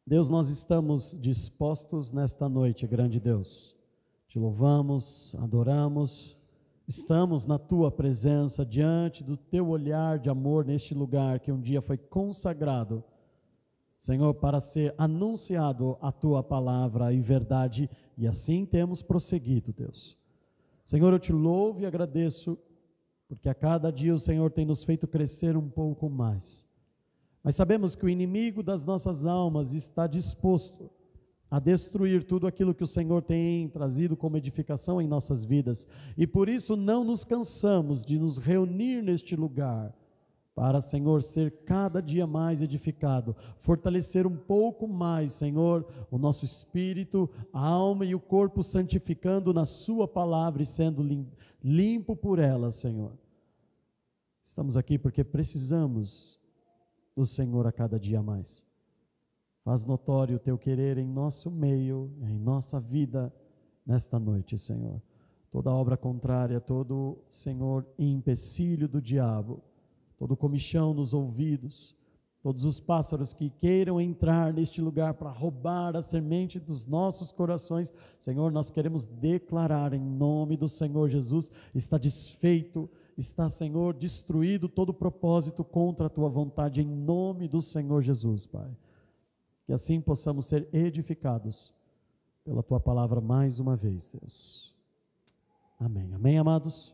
Deus, nós estamos dispostos nesta noite, grande Deus. Te louvamos, adoramos, estamos na Tua presença, diante do Teu olhar de amor neste lugar que um dia foi consagrado, Senhor, para ser anunciado a Tua palavra e verdade, e assim temos prosseguido, Deus. Senhor, eu Te louvo e agradeço, porque a cada dia o Senhor tem nos feito crescer um pouco mais. Mas sabemos que o inimigo das nossas almas está disposto a destruir tudo aquilo que o Senhor tem trazido como edificação em nossas vidas. E por isso não nos cansamos de nos reunir neste lugar, para, Senhor, ser cada dia mais edificado, fortalecer um pouco mais, Senhor, o nosso espírito, a alma e o corpo, santificando na Sua palavra e sendo limpo por ela, Senhor. Estamos aqui porque precisamos do Senhor a cada dia mais. Faz notório o Teu querer em nosso meio, em nossa vida, nesta noite, Senhor. Toda obra contrária, todo, Senhor, empecilho do diabo, todo comichão nos ouvidos, todos os pássaros que queiram entrar neste lugar para roubar a semente dos nossos corações, Senhor, nós queremos declarar em nome do Senhor Jesus, está desfeito, está, Senhor, destruído todo propósito contra a Tua vontade, em nome do Senhor Jesus, Pai. Que assim possamos ser edificados pela Tua palavra mais uma vez, Deus. Amém. Amém, amados?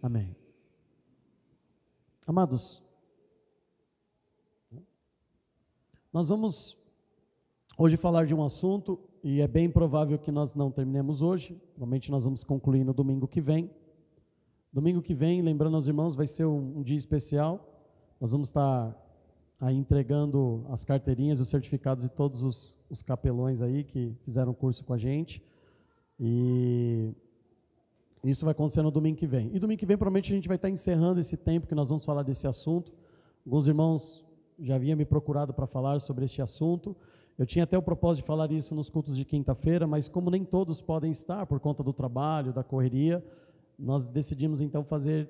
Amém. Amados, nós vamos hoje falar de um assunto, e é bem provável que nós não terminemos hoje, provavelmente nós vamos concluir no domingo que vem. Domingo que vem, lembrando aos irmãos, vai ser um dia especial. Nós vamos estar aí entregando as carteirinhas e os certificados de todos os capelões aí que fizeram curso com a gente. E isso vai acontecer no domingo que vem. E domingo que vem, provavelmente, a gente vai estar encerrando esse tempo que nós vamos falar desse assunto. Alguns irmãos já haviam me procurado para falar sobre este assunto. Eu tinha até o propósito de falar isso nos cultos de quinta-feira, mas como nem todos podem estar por conta do trabalho, da correria, nós decidimos então fazer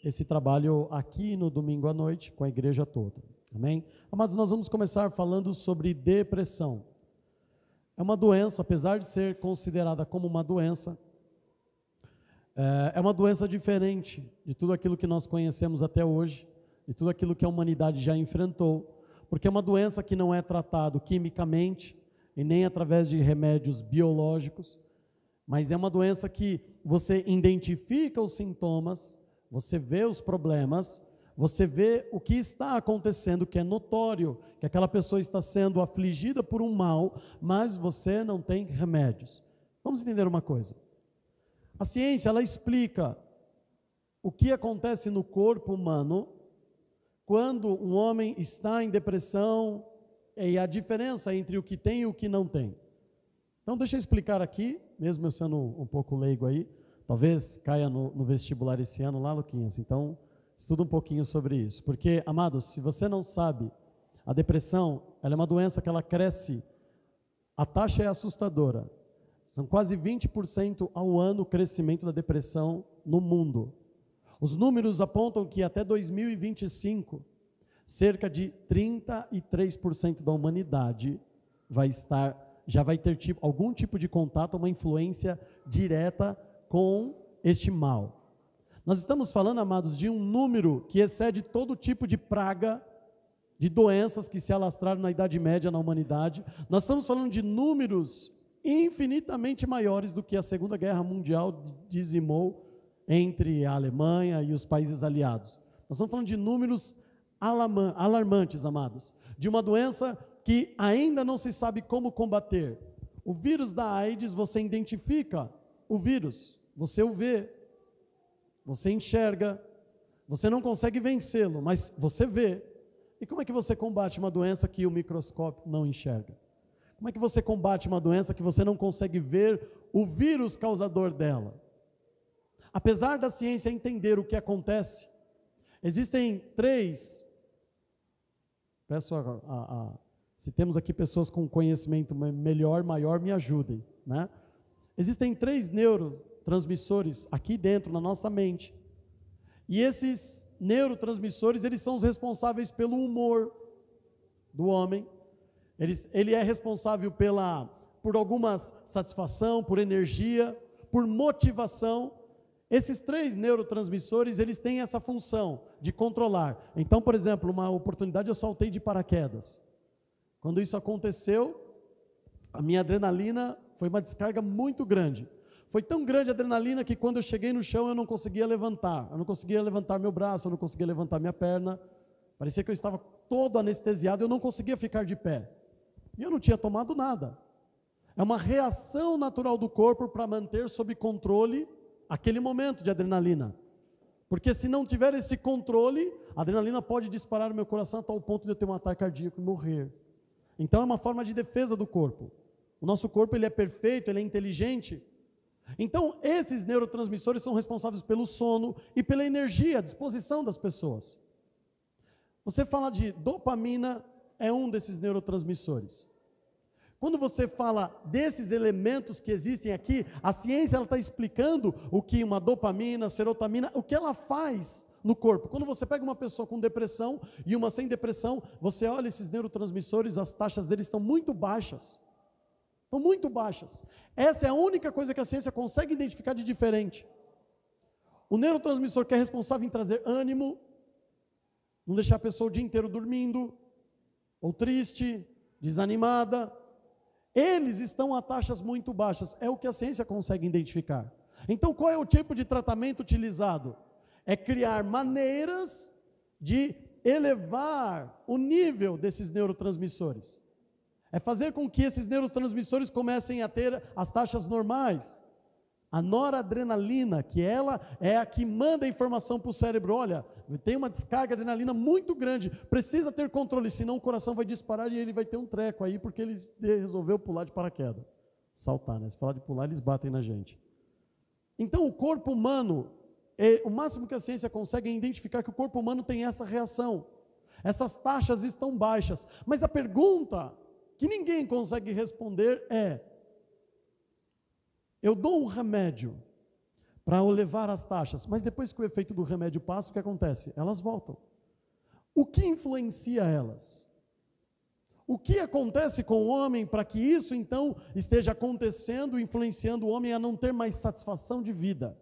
esse trabalho aqui no domingo à noite com a igreja toda, amém? Amados, nós vamos começar falando sobre depressão. É uma doença, apesar de ser considerada como uma doença, é uma doença diferente de tudo aquilo que nós conhecemos até hoje, de tudo aquilo que a humanidade já enfrentou, porque é uma doença que não é tratada quimicamente e nem através de remédios biológicos, mas é uma doença que você identifica os sintomas, você vê os problemas, você vê o que está acontecendo, que é notório, que aquela pessoa está sendo afligida por um mal, mas você não tem remédios. Vamos entender uma coisa. A ciência, ela explica o que acontece no corpo humano quando um homem está em depressão e a diferença entre o que tem e o que não tem. Então, deixa eu explicar aqui, mesmo eu sendo um pouco leigo aí, talvez caia no vestibular esse ano lá, Luquinhas, então estuda um pouquinho sobre isso, porque, amados, se você não sabe, a depressão, ela é uma doença que ela cresce, a taxa é assustadora, são quase 20% ao ano o crescimento da depressão no mundo. Os números apontam que até 2025, cerca de 33% da humanidade já vai ter algum tipo de contato, uma influência direta com este mal. Nós estamos falando, amados, de um número que excede todo tipo de praga, de doenças que se alastraram na Idade Média na humanidade. Nós estamos falando de números infinitamente maiores do que a Segunda Guerra Mundial dizimou entre a Alemanha e os países aliados. Nós estamos falando de números alarmantes, amados, de uma doença que ainda não se sabe como combater. O vírus da AIDS, você identifica o vírus, você o vê, você enxerga, você não consegue vencê-lo, mas você vê. E como é que você combate uma doença que o microscópio não enxerga? Como é que você combate uma doença que você não consegue ver o vírus causador dela? Apesar da ciência entender o que acontece, existem peço se temos aqui pessoas com conhecimento maior, me ajudem, né? Existem 3 neurotransmissores aqui dentro, na nossa mente. E esses neurotransmissores, eles são os responsáveis pelo humor do homem, Ele é responsável por algumas satisfação, por energia, por motivação. Esses 3 neurotransmissores, eles têm essa função de controlar. Então, por exemplo, uma oportunidade eu saltei de paraquedas. Quando isso aconteceu, a minha adrenalina foi uma descarga muito grande. Foi tão grande a adrenalina que quando eu cheguei no chão eu não conseguia levantar. Eu não conseguia levantar meu braço, eu não conseguia levantar minha perna. Parecia que eu estava todo anestesiado, eu não conseguia ficar de pé. E eu não tinha tomado nada. É uma reação natural do corpo para manter sob controle aquele momento de adrenalina. Porque se não tiver esse controle, a adrenalina pode disparar no meu coração a tal ponto de eu ter um ataque cardíaco e morrer. Então é uma forma de defesa do corpo. O nosso corpo ele é perfeito, ele é inteligente. Então esses neurotransmissores são responsáveis pelo sono e pela energia, a disposição das pessoas. Você fala de dopamina, é um desses neurotransmissores. Quando você fala desses elementos que existem aqui, a ciência está explicando o que uma dopamina, serotonina, o que ela faz no corpo. Quando você pega uma pessoa com depressão e uma sem depressão, você olha esses neurotransmissores, as taxas deles estão muito baixas. Estão muito baixas. Essa é a única coisa que a ciência consegue identificar de diferente. O neurotransmissor que é responsável em trazer ânimo, não deixar a pessoa o dia inteiro dormindo, ou triste, desanimada, eles estão a taxas muito baixas, é o que a ciência consegue identificar. Então qual é o tipo de tratamento utilizado? É criar maneiras de elevar o nível desses neurotransmissores. É fazer com que esses neurotransmissores comecem a ter as taxas normais. A noradrenalina, que ela é a que manda a informação para o cérebro, olha, tem uma descarga de adrenalina muito grande, precisa ter controle, senão o coração vai disparar e ele vai ter um treco aí, porque ele resolveu pular de paraquedas. Saltar, né? Se falar de pular, eles batem na gente. Então o corpo humano, o máximo que a ciência consegue é identificar que o corpo humano tem essa reação. Essas taxas estão baixas. Mas a pergunta que ninguém consegue responder é: eu dou um remédio para elevar as taxas, mas depois que o efeito do remédio passa, o que acontece? Elas voltam. O que influencia elas? O que acontece com o homem para que isso então esteja acontecendo, influenciando o homem a não ter mais satisfação de vida?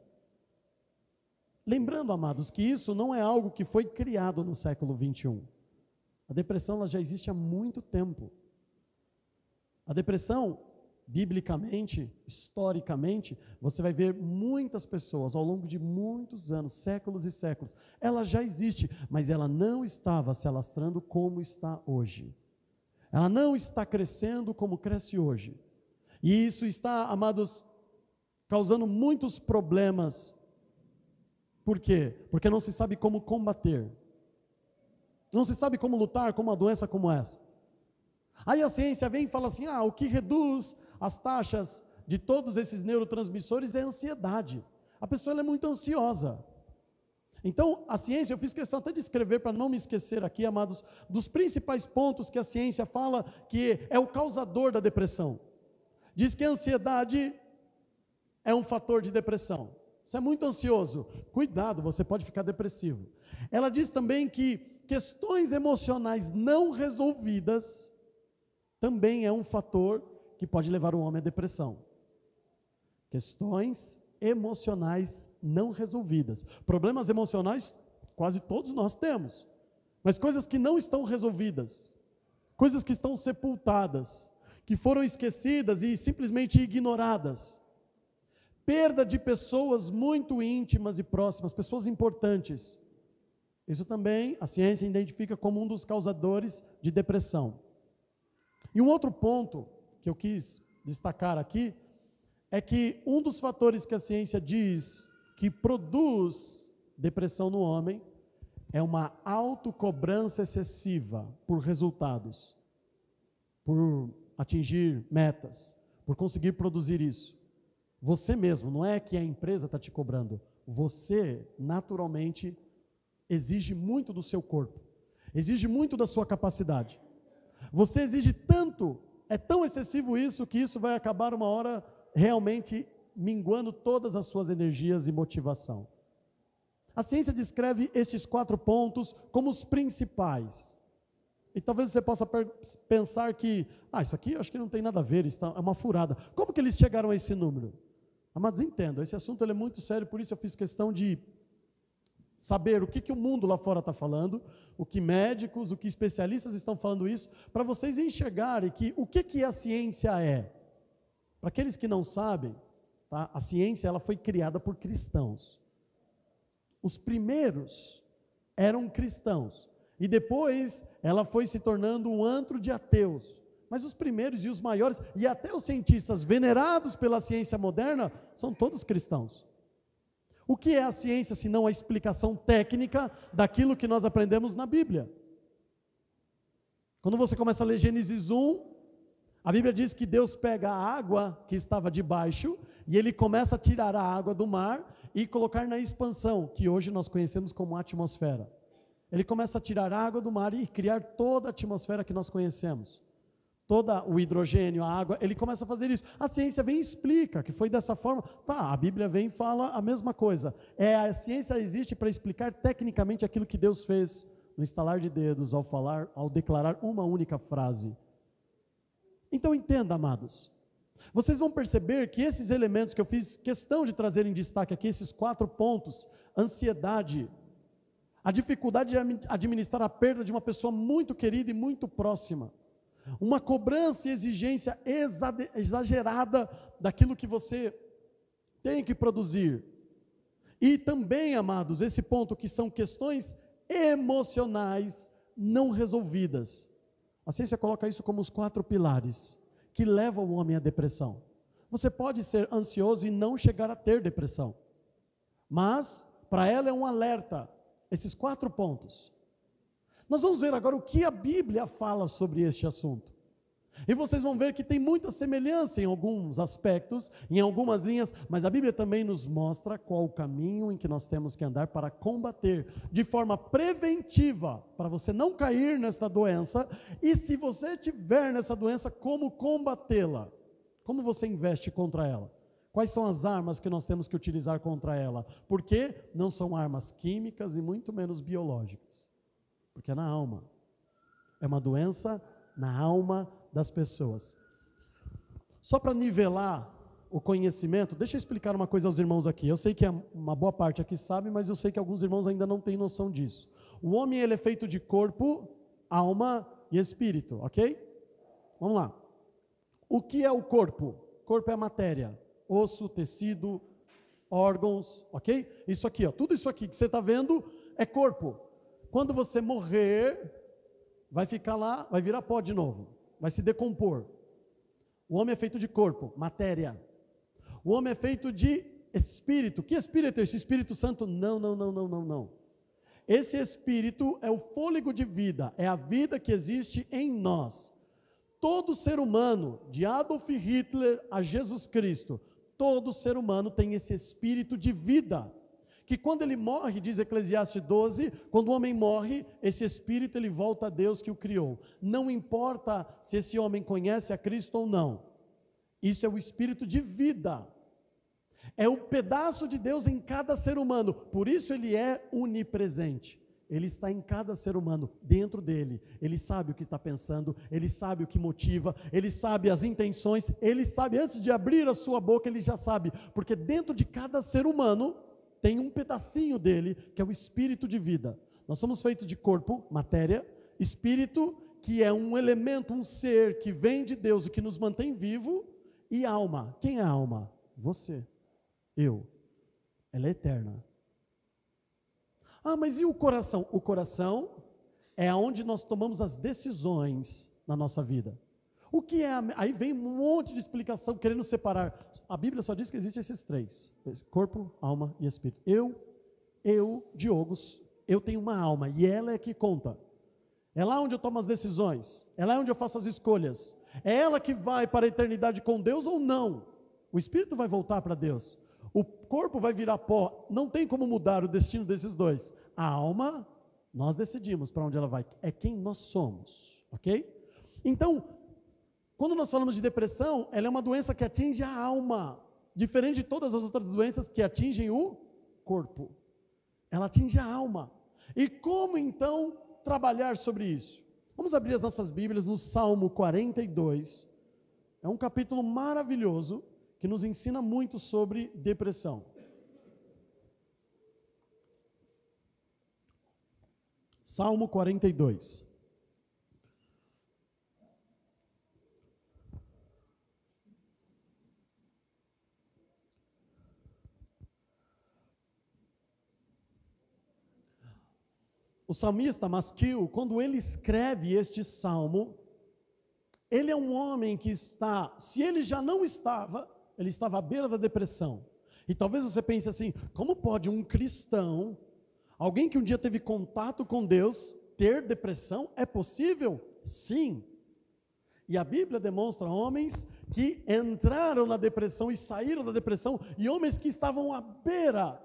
Lembrando, amados, que isso não é algo que foi criado no século 21. A depressão ela já existe há muito tempo. A depressão, biblicamente, historicamente, você vai ver muitas pessoas ao longo de muitos anos, séculos e séculos, ela já existe, mas ela não estava se alastrando como está hoje. Ela não está crescendo como cresce hoje. E isso está, amados, causando muitos problemas. Por quê? Porque não se sabe como combater. Não se sabe como lutar com uma doença como essa. Aí a ciência vem e fala assim, o que reduz as taxas de todos esses neurotransmissores é a ansiedade. A pessoa ela é muito ansiosa. Então, a ciência, eu fiz questão até de escrever para não me esquecer aqui, amados, dos principais pontos que a ciência fala que é o causador da depressão. Diz que a ansiedade é um fator de depressão. Você é muito ansioso, cuidado, você pode ficar depressivo. Ela diz também que questões emocionais não resolvidas também é um fator que pode levar o homem à depressão. Questões emocionais não resolvidas. Problemas emocionais, quase todos nós temos. Mas coisas que não estão resolvidas. Coisas que estão sepultadas. Que foram esquecidas e simplesmente ignoradas. Perda de pessoas muito íntimas e próximas, pessoas importantes. Isso também a ciência identifica como um dos causadores de depressão. E um outro ponto que eu quis destacar aqui é que um dos fatores que a ciência diz que produz depressão no homem é uma autocobrança excessiva por resultados, por atingir metas, por conseguir produzir isso. Você mesmo, não é que a empresa está te cobrando, você naturalmente exige muito do seu corpo, exige muito da sua capacidade. Você exige tanto, é tão excessivo isso, que isso vai acabar uma hora realmente minguando todas as suas energias e motivação. A ciência descreve estes 4 pontos como os principais. E talvez você possa pensar que, isso aqui eu acho que não tem nada a ver, isso é uma furada. Como que eles chegaram a esse número? Amados, entendam, esse assunto ele é muito sério, por isso eu fiz questão de saber o que o mundo lá fora está falando, o que médicos, o que especialistas estão falando isso, para vocês enxergarem que o que a ciência é. Para aqueles que não sabem, tá? A ciência ela foi criada por cristãos. Os primeiros eram cristãos, e depois ela foi se tornando um antro de ateus. Mas os primeiros e os maiores, e até os cientistas venerados pela ciência moderna, são todos cristãos. O que é a ciência, senão a explicação técnica daquilo que nós aprendemos na Bíblia? Quando você começa a ler Gênesis 1, a Bíblia diz que Deus pega a água que estava debaixo, e Ele começa a tirar a água do mar e colocar na expansão, que hoje nós conhecemos como atmosfera. Ele começa a tirar a água do mar e criar toda a atmosfera que nós conhecemos. Todo o hidrogênio, a água, ele começa a fazer isso. A ciência vem e explica que foi dessa forma. A Bíblia vem e fala a mesma coisa. A ciência existe para explicar tecnicamente aquilo que Deus fez no estalar de dedos, ao declarar uma única frase. Então entenda, amados. Vocês vão perceber que esses elementos que eu fiz questão de trazer em destaque aqui, esses 4 pontos, ansiedade, a dificuldade de administrar a perda de uma pessoa muito querida e muito próxima, uma cobrança e exigência exagerada daquilo que você tem que produzir. E também, amados, esse ponto que são questões emocionais não resolvidas. A ciência coloca isso como os 4 pilares que levam o homem à depressão. Você pode ser ansioso e não chegar a ter depressão, mas para ela é um alerta, esses 4 pontos. Nós vamos ver agora o que a Bíblia fala sobre este assunto. E vocês vão ver que tem muita semelhança em alguns aspectos, em algumas linhas, mas a Bíblia também nos mostra qual o caminho em que nós temos que andar para combater de forma preventiva, para você não cair nessa doença, e se você tiver nessa doença, como combatê-la? Como você investe contra ela? Quais são as armas que nós temos que utilizar contra ela? Porque não são armas químicas e muito menos biológicas. Porque é na alma. É uma doença na alma das pessoas. Só para nivelar o conhecimento, deixa eu explicar uma coisa aos irmãos aqui. Eu sei que uma boa parte aqui sabe, mas eu sei que alguns irmãos ainda não têm noção disso. O homem ele é feito de corpo, alma e espírito, ok? Vamos lá. O que é o corpo? Corpo é a matéria, osso, tecido, órgãos, ok? Isso aqui, tudo isso aqui que você está vendo é corpo. Quando você morrer, vai ficar lá, vai virar pó de novo, vai se decompor. O homem é feito de corpo, matéria. O homem é feito de espírito. Que espírito é esse? Espírito Santo? Não. Esse espírito é o fôlego de vida, é a vida que existe em nós. Todo ser humano, de Adolf Hitler a Jesus Cristo, todo ser humano tem esse espírito de vida, que quando ele morre, diz Eclesiastes 12, quando o homem morre, esse espírito ele volta a Deus que o criou. Não importa se esse homem conhece a Cristo ou não, isso é o espírito de vida, é o pedaço de Deus em cada ser humano, por isso ele é onipresente. Ele está em cada ser humano, dentro dele. Ele sabe o que está pensando, ele sabe o que motiva, ele sabe as intenções, ele sabe, antes de abrir a sua boca, ele já sabe, porque dentro de cada ser humano tem um pedacinho dele, que é o espírito de vida. Nós somos feitos de corpo, matéria, espírito, que é um elemento, um ser que vem de Deus e que nos mantém vivo, e alma. Quem é a alma? Você, eu. Ela é eterna. Mas e o coração? O coração é onde nós tomamos as decisões na nossa vida. O que é? Aí vem um monte de explicação querendo separar. A Bíblia só diz que existem esses 3: corpo, alma e espírito. Eu, Diogo, eu tenho uma alma e ela é que conta. É lá onde eu tomo as decisões, é lá onde eu faço as escolhas. É ela que vai para a eternidade com Deus ou não? O espírito vai voltar para Deus. O corpo vai virar pó, não tem como mudar o destino desses dois. A alma, nós decidimos para onde ela vai, é quem nós somos, ok? Então, quando nós falamos de depressão, ela é uma doença que atinge a alma, diferente de todas as outras doenças que atingem o corpo. Ela atinge a alma. E como então trabalhar sobre isso? Vamos abrir as nossas Bíblias no Salmo 42. É um capítulo maravilhoso que nos ensina muito sobre depressão. Salmo 42. O salmista Masquil, quando ele escreve este salmo, ele é um homem que está, se ele já não estava, ele estava à beira da depressão. E talvez você pense assim, como pode um cristão, alguém que um dia teve contato com Deus, ter depressão? É possível? Sim. E a Bíblia demonstra homens que entraram na depressão e saíram da depressão, e homens que estavam à beira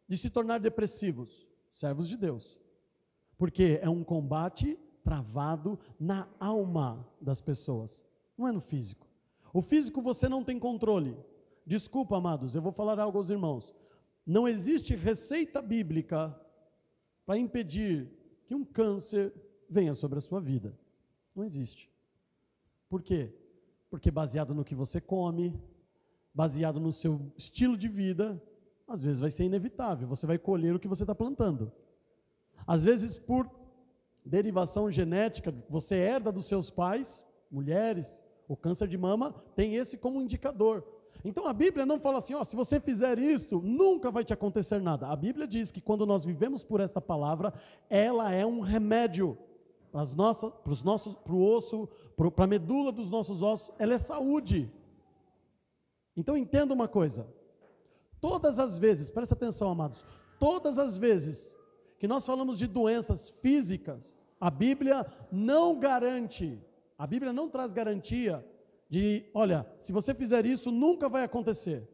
de se tornar depressivos, servos de Deus. Porque é um combate travado na alma das pessoas, não é no físico. O físico você não tem controle. Desculpa, amados, eu vou falar algo aos irmãos. Não existe receita bíblica para impedir que um câncer venha sobre a sua vida. Não existe. Por quê? Porque baseado no que você come, baseado no seu estilo de vida, às vezes vai ser inevitável, você vai colher o que você está plantando. Às vezes, por derivação genética, você herda dos seus pais, mulheres, o câncer de mama tem esse como indicador. Então a Bíblia não fala assim, se você fizer isto, nunca vai te acontecer nada. A Bíblia diz que quando nós vivemos por esta palavra, ela é um remédio para o osso, para a medula dos nossos ossos, ela é saúde. Então entenda uma coisa, todas as vezes, presta atenção, amados, todas as vezes que nós falamos de doenças físicas, a Bíblia não garante, a Bíblia não traz garantia de, olha, se você fizer isso, nunca vai acontecer.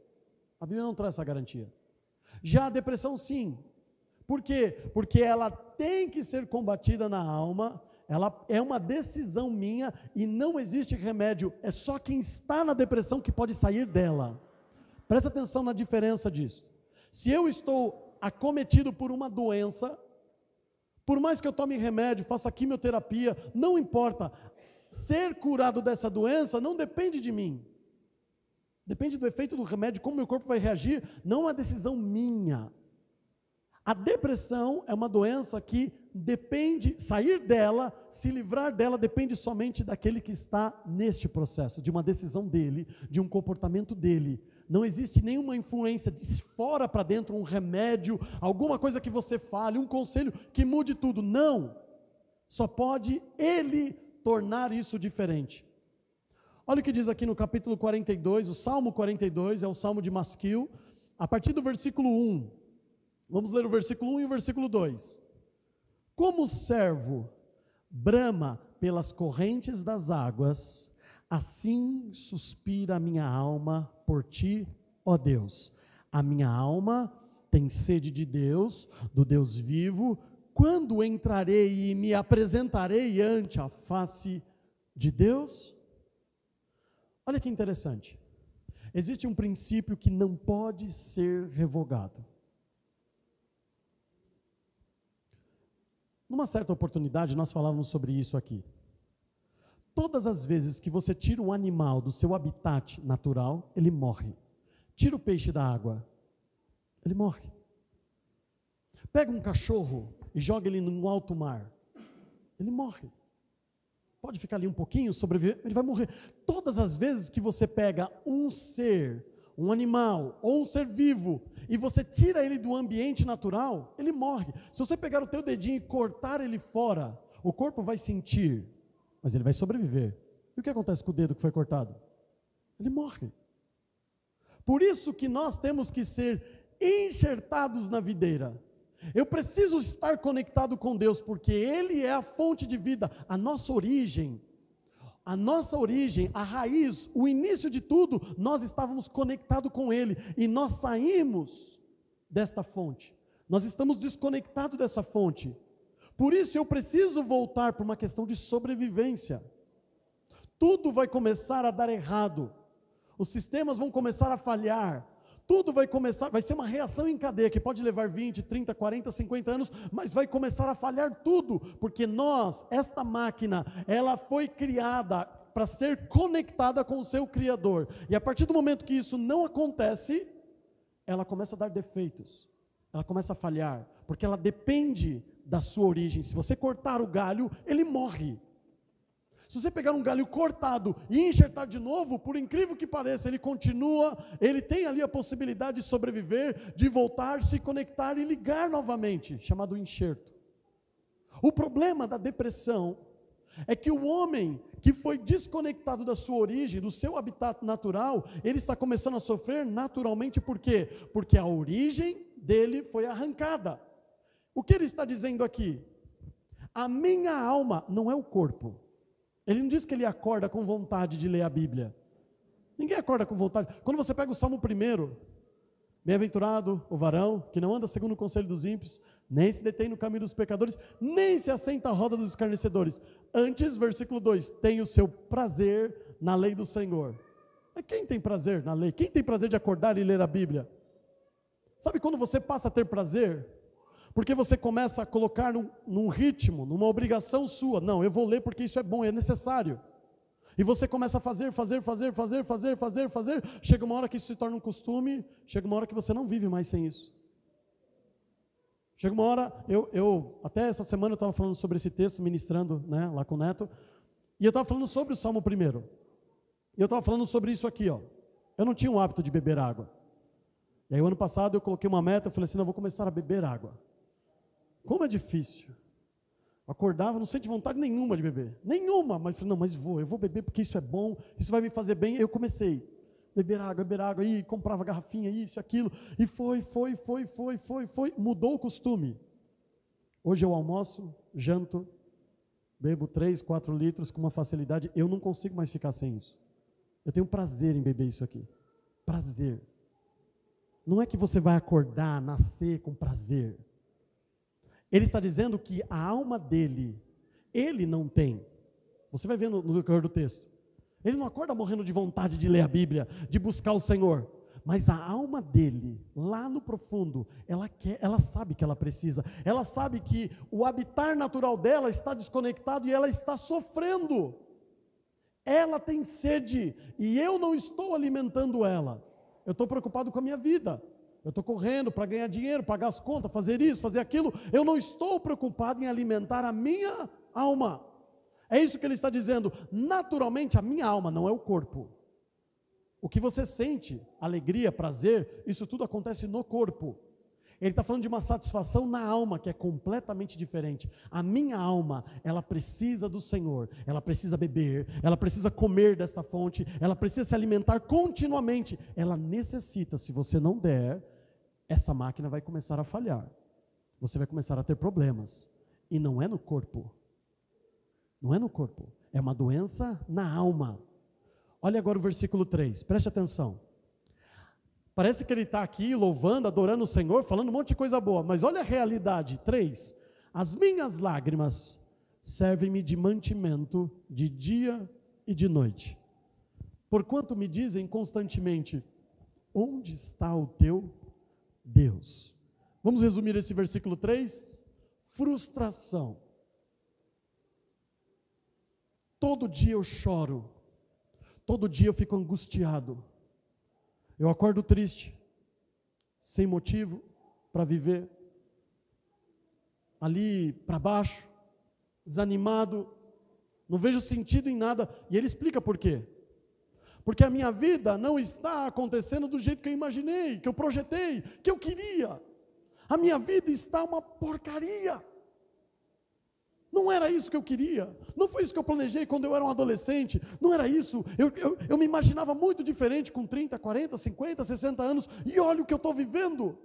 A Bíblia não traz essa garantia. Já a depressão, sim. Por quê? Porque ela tem que ser combatida na alma, ela é uma decisão minha e não existe remédio, é só quem está na depressão que pode sair dela. Presta atenção na diferença disso. Se eu estou acometido por uma doença, por mais que eu tome remédio, faça quimioterapia, não importa, ser curado dessa doença não depende de mim, depende do efeito do remédio, como meu corpo vai reagir, não é uma decisão minha. A depressão é uma doença que depende, sair dela, se livrar dela, depende somente daquele que está neste processo, de uma decisão dele, de um comportamento dele. Não existe nenhuma influência de fora para dentro, um remédio, alguma coisa que você fale, um conselho que mude tudo. Não! Só pode ele tornar isso diferente. Olha o que diz aqui no capítulo 42, o Salmo 42, é o Salmo de Masquil, a partir do versículo 1. Vamos ler o versículo 1 e o versículo 2. Como o servo brama pelas correntes das águas, assim suspira a minha alma por ti, ó Deus. A minha alma tem sede de Deus, do Deus vivo. Quando entrarei e me apresentarei ante a face de Deus? Olha que interessante. Existe um princípio que não pode ser revogado. Numa certa oportunidade, nós falávamos sobre isso aqui. Todas as vezes que você tira um animal do seu habitat natural, ele morre. Tira o peixe da água, ele morre. Pega um cachorro e joga ele num alto mar, ele morre. Pode ficar ali um pouquinho, sobreviver, ele vai morrer. Todas as vezes que você pega um ser, um animal ou um ser vivo, e você tira ele do ambiente natural, ele morre. Se você pegar o teu dedinho e cortar ele fora, o corpo vai sentir, mas ele vai sobreviver. E o que acontece com o dedo que foi cortado? Ele morre. Por isso que nós temos que ser enxertados na videira. Eu preciso estar conectado com Deus, porque Ele é a fonte de vida, a nossa origem, a raiz, o início de tudo, nós estávamos conectados com Ele, e nós saímos desta fonte, nós estamos desconectados dessa fonte. Por isso eu preciso voltar para uma questão de sobrevivência. Tudo vai começar a dar errado, os sistemas vão começar a falhar, Tudo vai começar, vai ser uma reação em cadeia, que pode levar 20, 30, 40, 50 anos, mas vai começar a falhar tudo, porque esta máquina, ela foi criada para ser conectada com o seu Criador, e a partir do momento que isso não acontece, ela começa a dar defeitos, ela começa a falhar, porque ela depende da sua origem. Se você cortar o galho, ele morre. Se você pegar um galho cortado e enxertar de novo, por incrível que pareça, ele continua, ele tem ali a possibilidade de sobreviver, de voltar, se conectar e ligar novamente, chamado enxerto. O problema da depressão é que o homem que foi desconectado da sua origem, do seu habitat natural, ele está começando a sofrer naturalmente. Por quê? Porque a origem dele foi arrancada. O que ele está dizendo aqui? A minha alma não é o corpo. Ele não diz que ele acorda com vontade de ler a Bíblia. Ninguém acorda com vontade. Quando você pega o Salmo 1, bem-aventurado o varão que não anda segundo o conselho dos ímpios, nem se detém no caminho dos pecadores, nem se assenta à roda dos escarnecedores. Antes, versículo 2, tem o seu prazer na lei do Senhor. Mas quem tem prazer na lei? Quem tem prazer de acordar e ler a Bíblia? Sabe quando você passa a ter prazer? Porque você começa a colocar num ritmo, numa obrigação sua. Não, eu vou ler porque isso é bom, é necessário. E você começa a fazer. Chega uma hora que isso se torna um costume, chega uma hora que você não vive mais sem isso. Chega uma hora, até essa semana eu estava falando sobre esse texto, ministrando, né, lá com o Neto, e eu estava falando sobre o Salmo 1. E eu estava falando sobre isso aqui, ó. Eu não tinha o hábito de beber água. E aí o ano passado eu coloquei uma meta, eu falei assim, não, eu vou começar a beber água. Como é difícil. Acordava, não sente vontade nenhuma de beber. Nenhuma, mas falei, não, eu vou beber porque isso é bom, isso vai me fazer bem. Eu comecei. Beber água, e comprava garrafinha, isso, aquilo. E foi. Mudou o costume. Hoje eu almoço, janto, bebo 3, 4 litros com uma facilidade. Eu não consigo mais ficar sem isso. Eu tenho prazer em beber isso aqui. Prazer. Não é que você vai acordar, nascer com prazer. Ele está dizendo que a alma dele, ele não tem. Você vai ver no decorrer do texto. Ele não acorda morrendo de vontade de ler a Bíblia, de buscar o Senhor. Mas a alma dele, lá no profundo, ela sabe que ela precisa. Ela sabe que o habitat natural dela está desconectado e ela está sofrendo. Ela tem sede e eu não estou alimentando ela. Eu estou preocupado com a minha vida. Eu estou correndo para ganhar dinheiro, pagar as contas, fazer isso, fazer aquilo. Eu não estou preocupado em alimentar a minha alma. É isso que ele está dizendo. Naturalmente, a minha alma não é o corpo. O que você sente, alegria, prazer, isso tudo acontece no corpo. Ele está falando de uma satisfação na alma, que é completamente diferente. A minha alma, ela precisa do Senhor, ela precisa beber, ela precisa comer desta fonte, ela precisa se alimentar continuamente. Ela necessita, se você não der, essa máquina vai começar a falhar. Você vai começar a ter problemas. E não é no corpo. Não é no corpo. É uma doença na alma. Olha agora o versículo 3, preste atenção. Parece que ele está aqui louvando, adorando o Senhor, falando um monte de coisa boa, mas olha a realidade. 3, as minhas lágrimas servem-me de mantimento de dia e de noite. Porquanto me dizem constantemente, onde está o teu Deus? Vamos resumir esse versículo 3? Frustração. Todo dia eu choro, todo dia eu fico angustiado. Eu acordo triste, sem motivo para viver, ali para baixo, desanimado, não vejo sentido em nada. E ele explica por quê. Porque a minha vida não está acontecendo do jeito que eu imaginei, que eu projetei, que eu queria. A minha vida está uma porcaria. Não era isso que eu queria, não foi isso que eu planejei quando eu era um adolescente, não era isso, eu me imaginava muito diferente com 30, 40, 50, 60 anos, e olha o que eu estou vivendo.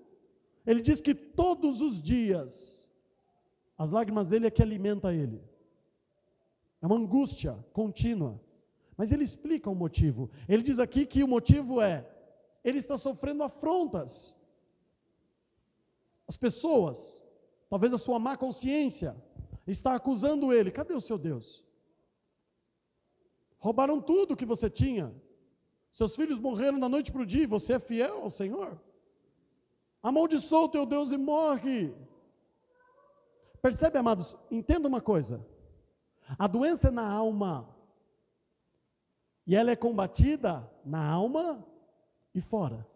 Ele diz que todos os dias, as lágrimas dele é que alimenta ele, é uma angústia contínua, mas ele explica o motivo. Ele diz aqui que o motivo é, ele está sofrendo afrontas, as pessoas, talvez a sua má consciência, está acusando ele. Cadê o seu Deus? Roubaram tudo que você tinha. Seus filhos morreram da noite para o dia e você é fiel ao Senhor. Amaldiçoa o teu Deus e morre. Percebe, amados? Entenda uma coisa. A doença é na alma. E ela é combatida na alma e fora.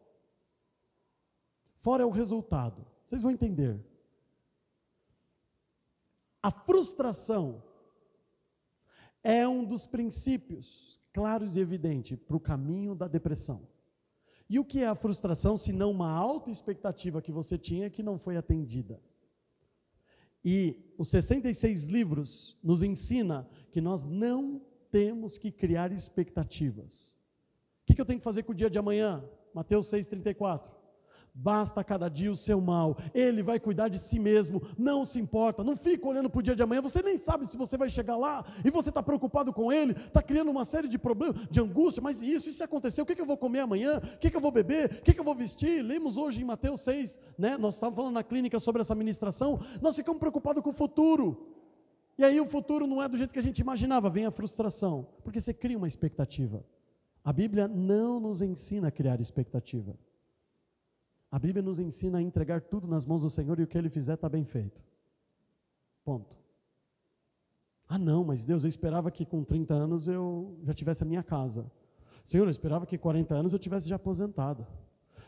Fora é o resultado. Vocês vão entender. A frustração é um dos princípios claros e evidentes para o caminho da depressão. E o que é a frustração, se não uma alta expectativa que você tinha que não foi atendida? E os 66 livros nos ensina que nós não temos que criar expectativas. O que eu tenho que fazer com o dia de amanhã? Mateus 6,34. Basta cada dia o seu mal, Ele vai cuidar de si mesmo, não se importa, não fica olhando para o dia de amanhã, você nem sabe se você vai chegar lá, e você está preocupado com Ele, está criando uma série de problemas, de angústia, mas e se acontecer, o que eu vou comer amanhã, o que eu vou beber, o que eu vou vestir? Lemos hoje em Mateus 6, né? Nós estávamos falando na clínica sobre essa ministração, nós ficamos preocupados com o futuro, e aí o futuro não é do jeito que a gente imaginava, vem a frustração, porque você cria uma expectativa. A Bíblia não nos ensina a criar expectativa. A Bíblia nos ensina a entregar tudo nas mãos do Senhor e o que Ele fizer está bem feito. Ponto. Ah não, mas Deus, eu esperava que com 30 anos eu já tivesse a minha casa. Senhor, eu esperava que com 40 anos eu tivesse já aposentado.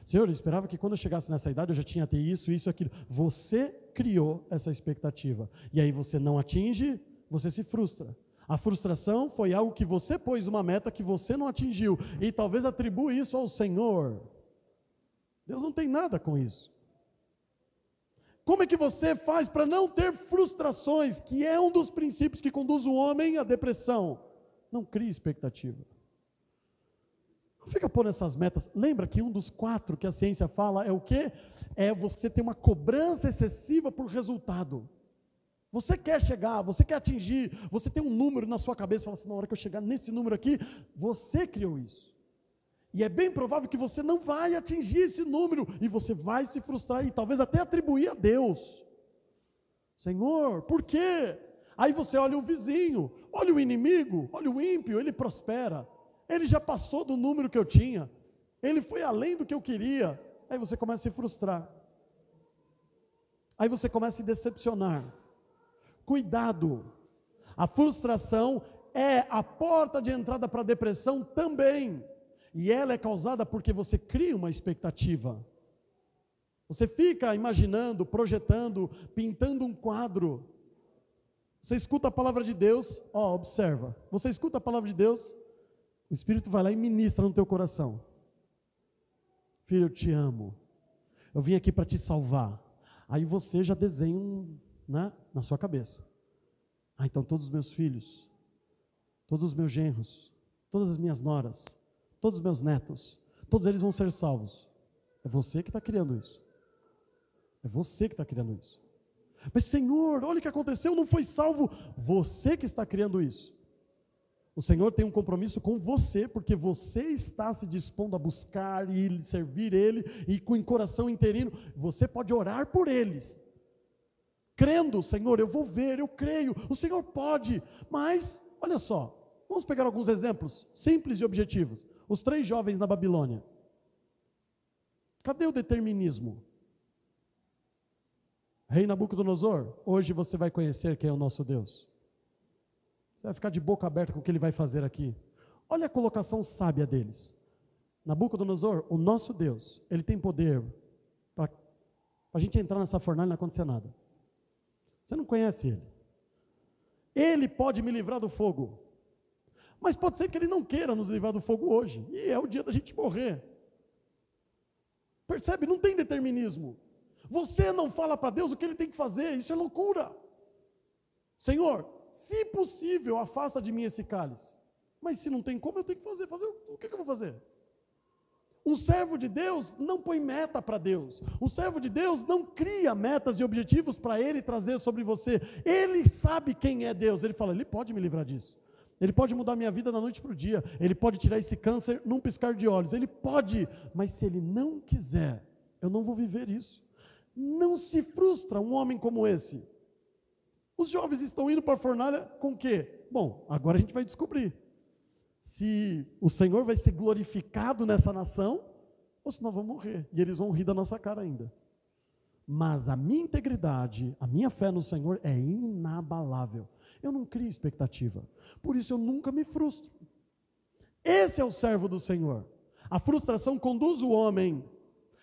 Senhor, eu esperava que quando eu chegasse nessa idade eu já tinha ter isso, isso, aquilo. Você criou essa expectativa. E aí você não atinge, você se frustra. A frustração foi algo que você pôs uma meta que você não atingiu. E talvez atribua isso ao Senhor. Deus não tem nada com isso. Como é que você faz para não ter frustrações, que é um dos princípios que conduz o homem à depressão? Não crie expectativa. Não fica pondo essas metas. Lembra que um dos 4 que a ciência fala é o quê? É você ter uma cobrança excessiva por resultado. Você quer chegar, você quer atingir, você tem um número na sua cabeça, fala assim, na hora que eu chegar nesse número aqui, você criou isso. E é bem provável que você não vai atingir esse número, e você vai se frustrar, e talvez até atribuir a Deus. Senhor, por quê? Aí você olha o vizinho, olha o inimigo, olha o ímpio, ele prospera. Ele já passou do número que eu tinha, ele foi além do que eu queria. Aí você começa a se frustrar. Aí você começa a se decepcionar. Cuidado, a frustração é a porta de entrada para a depressão também. E ela é causada porque você cria uma expectativa. Você fica imaginando, projetando, pintando um quadro. Você escuta a palavra de Deus, observa. Você escuta a palavra de Deus, o Espírito vai lá e ministra no teu coração. Filho, eu te amo. Eu vim aqui para te salvar. Aí você já desenha na sua cabeça. Então todos os meus filhos, todos os meus genros, todas as minhas noras, todos os meus netos, todos eles vão ser salvos. É você que está criando isso. É você que está criando isso. Mas Senhor, olha o que aconteceu, não foi salvo. Você que está criando isso. O Senhor tem um compromisso com você, porque você está se dispondo a buscar e servir Ele, e com o coração inteirino, você pode orar por eles, crendo, Senhor, eu vou ver, eu creio, o Senhor pode, mas, olha só, vamos pegar alguns exemplos simples e objetivos. Os 3 jovens na Babilônia. Cadê o determinismo? Rei Nabucodonosor, hoje você vai conhecer quem é o nosso Deus. Você vai ficar de boca aberta com o que ele vai fazer aqui. Olha a colocação sábia deles. Nabucodonosor, o nosso Deus, ele tem poder para a gente entrar nessa fornalha e não acontecer nada. Você não conhece ele. Ele pode me livrar do fogo. Mas pode ser que ele não queira nos livrar do fogo hoje. E é o dia da gente morrer. Percebe? Não tem determinismo. Você não fala para Deus o que Ele tem que fazer. Isso é loucura. Senhor, se possível, afasta de mim esse cálice. Mas se não tem como, eu tenho que fazer. O que eu vou fazer? Um servo de Deus não põe meta para Deus. Um servo de Deus não cria metas e objetivos para Ele trazer sobre você. Ele sabe quem é Deus. Ele fala, Ele pode me livrar disso. Ele pode mudar minha vida da noite para o dia. Ele pode tirar esse câncer num piscar de olhos. Ele pode. Mas se Ele não quiser, eu não vou viver isso. Não se frustra um homem como esse. Os jovens estão indo para a fornalha com o quê? Bom, agora a gente vai descobrir. se o Senhor vai ser glorificado nessa nação, ou se nós vamos morrer, e eles vão rir da nossa cara ainda. Mas a minha integridade, a minha fé no Senhor é inabalável. Eu não crio expectativa, por isso eu nunca me frustro. Esse é o servo do Senhor. A frustração conduz o homem,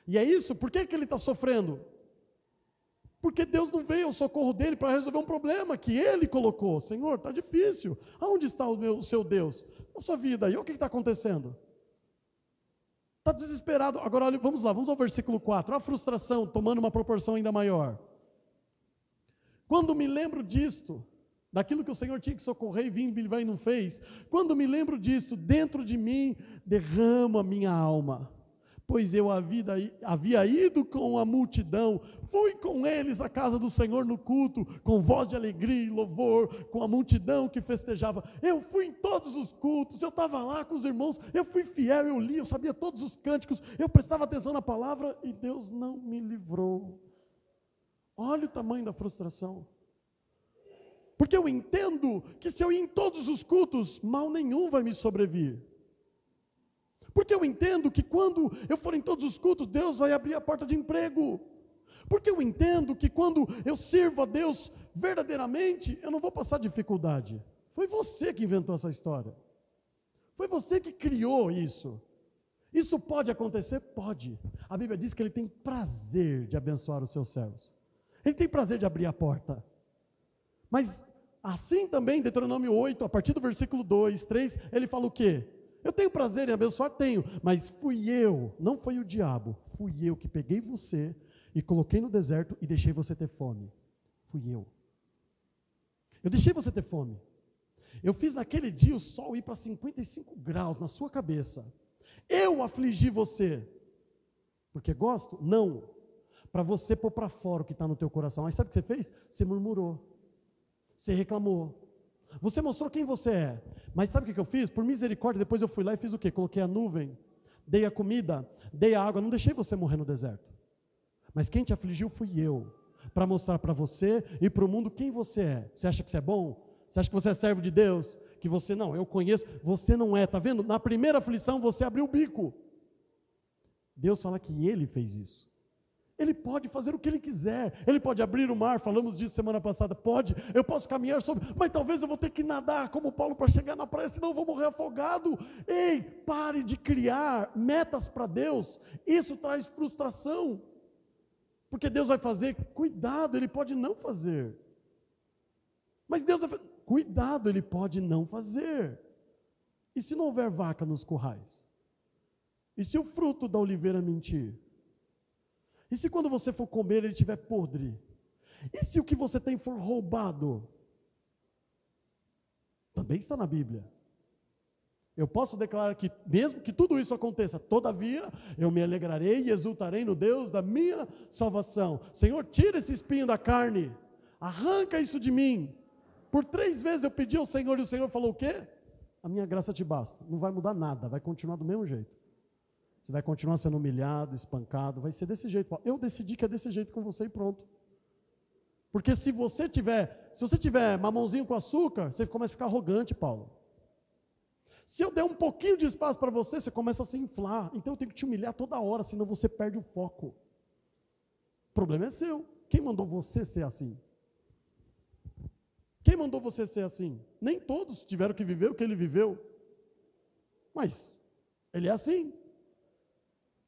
e é isso, por que ele está sofrendo? Porque Deus não veio ao socorro dele para resolver um problema que ele colocou. Senhor, está difícil, aonde está o seu Deus? Na sua vida, e o que está acontecendo? Está desesperado. Agora, olha, vamos lá, vamos ao versículo 4. A frustração tomando uma proporção ainda maior. Quando me lembro disto, daquilo que o Senhor tinha que socorrer e vir e não fez, quando me lembro disto, dentro de mim derramo a minha alma. Pois eu havia ido com a multidão, fui com eles à casa do Senhor no culto, com voz de alegria e louvor, com a multidão que festejava. Eu fui em todos os cultos, eu estava lá com os irmãos, eu fui fiel, eu li, eu sabia todos os cânticos, eu prestava atenção na palavra e Deus não me livrou. Olha o tamanho da frustração. Porque eu entendo que se eu ir em todos os cultos, mal nenhum vai me sobrevir. Porque eu entendo que quando eu for em todos os cultos, Deus vai abrir a porta de emprego. Porque eu entendo que quando eu sirvo a Deus verdadeiramente, eu não vou passar dificuldade. Foi você que inventou essa história. Foi você que criou isso. Isso pode acontecer? Pode. A Bíblia diz que Ele tem prazer de abençoar os seus servos. Ele tem prazer de abrir a porta. Mas assim também, Deuteronômio 8, a partir do versículo 2, 3, ele fala o quê? Eu tenho prazer em abençoar? Tenho, mas fui eu, não foi o diabo, fui eu que peguei você e coloquei no deserto e deixei você ter fome. Fui eu. Eu deixei você ter fome. Eu fiz naquele dia o sol ir para 55 graus na sua cabeça. Eu afligi você. Porque gosto? Não. Para você pôr para fora o que está no teu coração. Aí sabe o que você fez? Você murmurou. Você reclamou. Você mostrou quem você é. Mas sabe o que eu fiz? Por misericórdia, depois eu fui lá e fiz o quê? Coloquei a nuvem, dei a comida, dei a água, não deixei você morrer no deserto. Mas quem te afligiu fui eu, para mostrar para você e para o mundo quem você é. Você acha que você é bom? Você acha que você é servo de Deus? Que você não, eu conheço, você não é, está vendo? Na primeira aflição você abriu o bico. Deus fala que Ele fez isso. Ele pode fazer o que Ele quiser, Ele pode abrir o mar, falamos disso semana passada, pode, eu posso caminhar sobre, mas talvez eu vou ter que nadar como Paulo para chegar na praia, senão eu vou morrer afogado. Ei, pare de criar metas para Deus, isso traz frustração, porque Deus vai fazer, cuidado, Ele pode não fazer, mas Deus vai fazer, cuidado, Ele pode não fazer. E se não houver vaca nos currais? E se o fruto da oliveira mentir? E se quando você for comer ele estiver podre? E se o que você tem for roubado? Também está na Bíblia. Eu posso declarar que mesmo que tudo isso aconteça, todavia eu me alegrarei e exultarei no Deus da minha salvação. Senhor, tira esse espinho da carne, arranca isso de mim. Por 3 vezes eu pedi ao Senhor e o Senhor falou o quê? A minha graça te basta. Não vai mudar nada, vai continuar do mesmo jeito. Você vai continuar sendo humilhado, espancado, vai ser desse jeito, Paulo. Eu decidi que é desse jeito com você e pronto. Porque se você tiver mamãozinho com açúcar, você começa a ficar arrogante, Paulo. Se eu der um pouquinho de espaço para você, você começa a se inflar. Então eu tenho que te humilhar toda hora, senão você perde o foco. O problema é seu. Quem mandou você ser assim? Quem mandou você ser assim? Nem todos tiveram que viver o que ele viveu. Mas ele é assim.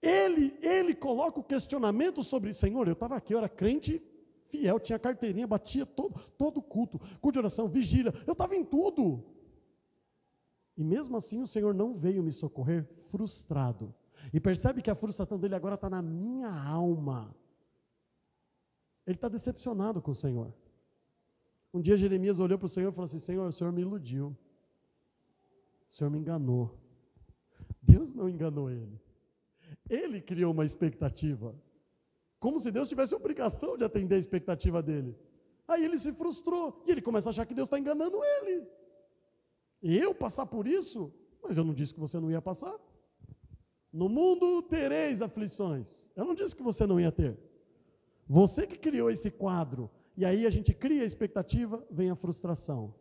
Ele coloca o questionamento sobre, Senhor, eu estava aqui, eu era crente fiel, tinha carteirinha, batia todo culto de oração, vigília, eu estava em tudo. E mesmo assim o Senhor não veio me socorrer, frustrado. E percebe que a frustração dele agora está na minha alma. Ele está decepcionado com o Senhor. Um dia Jeremias olhou para o Senhor e falou assim, Senhor, o Senhor me iludiu. O Senhor me enganou. Deus não enganou ele. Ele criou uma expectativa, como se Deus tivesse a obrigação de atender a expectativa dele. Aí ele se frustrou, e ele começa a achar que Deus está enganando ele. E eu passar por isso? Mas eu não disse que você não ia passar. No mundo tereis aflições. Eu não disse que você não ia ter. Você que criou esse quadro, e aí a gente cria a expectativa, vem a frustração.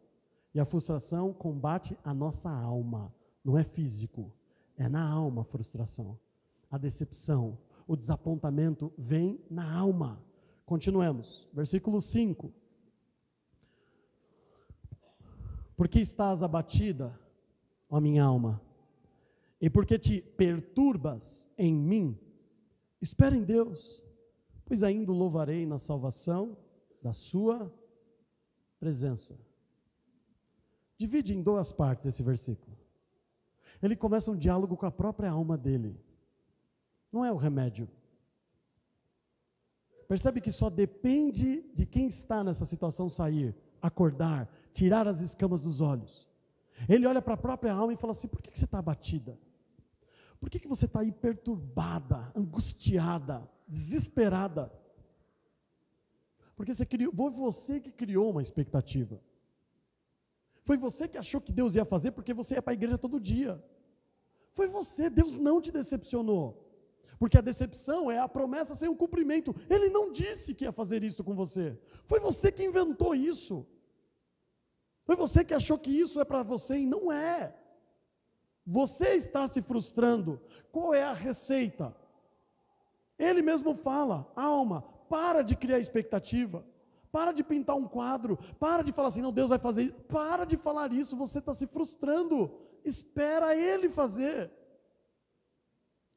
E a frustração combate a nossa alma. não é físico, é na alma a frustração. A decepção, o desapontamento vem na alma. Continuemos, versículo 5. Porque estás abatida, ó minha alma, e porque te perturbas em mim, espera em Deus, pois ainda o louvarei na salvação da sua presença. Divide em duas partes esse versículo. Ele começa um diálogo com a própria alma dele. Não é o remédio. Percebe que só depende de quem está nessa situação sair, acordar, tirar as escamas dos olhos. Ele olha para a própria alma e fala assim: por que você está abatida? Por que você está aí perturbada, angustiada, desesperada? Porque foi você que criou uma expectativa. Foi você que achou que Deus ia fazer porque você ia para a igreja todo dia. Foi você, Deus não te decepcionou. Porque a decepção é a promessa sem o cumprimento. Ele não disse que ia fazer isso com você. Foi você que inventou isso. Foi você que achou que isso é para você e não é. Você está se frustrando. Qual é a receita? Ele mesmo fala: alma, para de criar expectativa. Para de pintar um quadro. Para de falar assim: não, Deus vai fazer isso. Para de falar isso, você está se frustrando. Espera Ele fazer.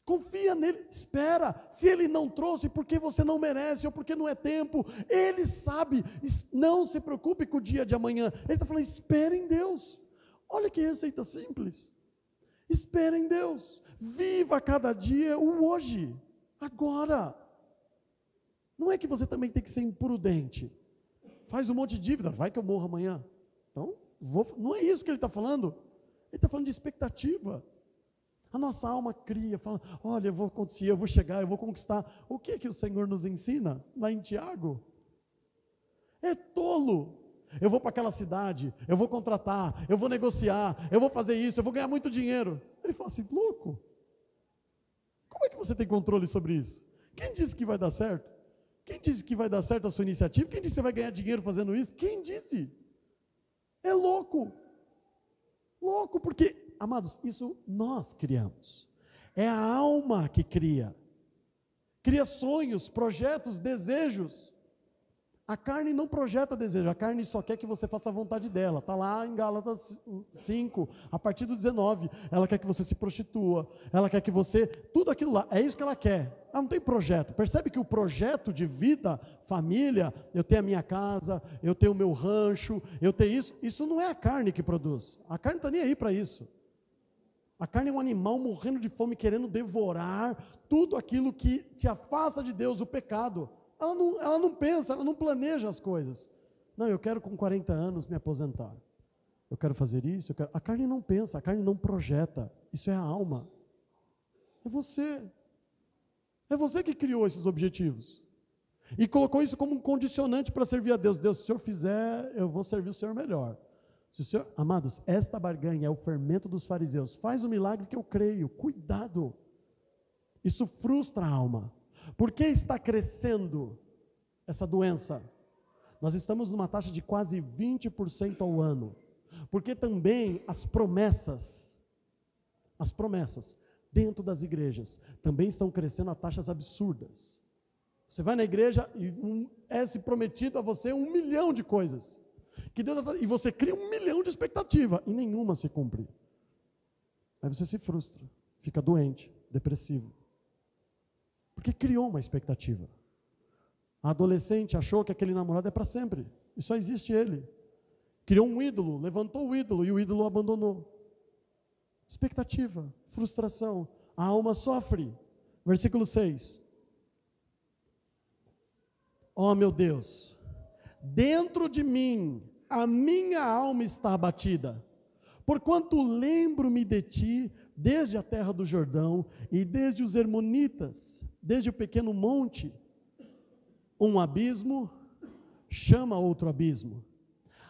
Confia nele, espera. Se Ele não trouxe, porque você não merece, ou porque não é tempo, Ele sabe. Não se preocupe com o dia de amanhã. Ele está falando: espera em Deus. Olha que receita simples. Espera em Deus. Viva cada dia o hoje, agora. Não é que você também tem que ser imprudente. Faz um monte de dívida, vai que eu morro amanhã. Então, não é isso que ele está falando. Ele está falando de expectativa. A nossa alma cria, fala: olha, eu vou acontecer, eu vou chegar, eu vou conquistar. O que que o Senhor nos ensina lá em Tiago? É tolo. Eu vou para aquela cidade, eu vou contratar, eu vou negociar, eu vou fazer isso, eu vou ganhar muito dinheiro. Ele fala assim: louco, como é que você tem controle sobre isso? Quem disse que vai dar certo? Quem disse que vai dar certo a sua iniciativa? Quem disse que você vai ganhar dinheiro fazendo isso? Quem disse? É louco. Louco, porque, amados, isso nós criamos. É a alma que cria. Cria sonhos, projetos, desejos. A carne não projeta desejo, a carne só quer que você faça a vontade dela. Está lá em Gálatas 5, a partir do 19. Ela quer que você se prostitua, ela quer que você, tudo aquilo lá, é isso que ela quer. Ela não tem projeto. Percebe que o projeto de vida, família, eu tenho a minha casa, eu tenho o meu rancho, eu tenho isso não é a carne que produz. A carne não está nem aí para isso. A carne é um animal morrendo de fome, querendo devorar tudo aquilo que te afasta de Deus, o pecado. Ela não pensa, ela não planeja as coisas. Não, eu quero com 40 anos me aposentar. Eu quero fazer isso, A carne não pensa, a carne não projeta. Isso é a alma. É você. É você que criou esses objetivos. E colocou isso como um condicionante para servir a Deus. Deus, se o Senhor fizer, eu vou servir o Senhor melhor. Se o Senhor, amados, esta barganha é o fermento dos fariseus. Faz o milagre que eu creio. Cuidado. Isso frustra a alma. Por que está crescendo essa doença? Nós estamos numa taxa de quase 20% ao ano. Porque também as promessas dentro das igrejas também estão crescendo a taxas absurdas. Você vai na igreja e é se prometido a você 1 milhão de coisas. Que Deus vai fazer, e você cria 1 milhão de expectativa e nenhuma se cumpre. Aí você se frustra, fica doente, depressivo. Porque criou uma expectativa. A adolescente achou que aquele namorado é para sempre, e só existe ele. Criou um ídolo, levantou o ídolo, e o ídolo o abandonou. Expectativa, frustração, a alma sofre. Versículo 6. Ó meu Deus, dentro de mim, a minha alma está abatida, porquanto lembro-me de ti, desde a terra do Jordão, e desde os Hermonitas, desde o pequeno monte, um abismo chama outro abismo,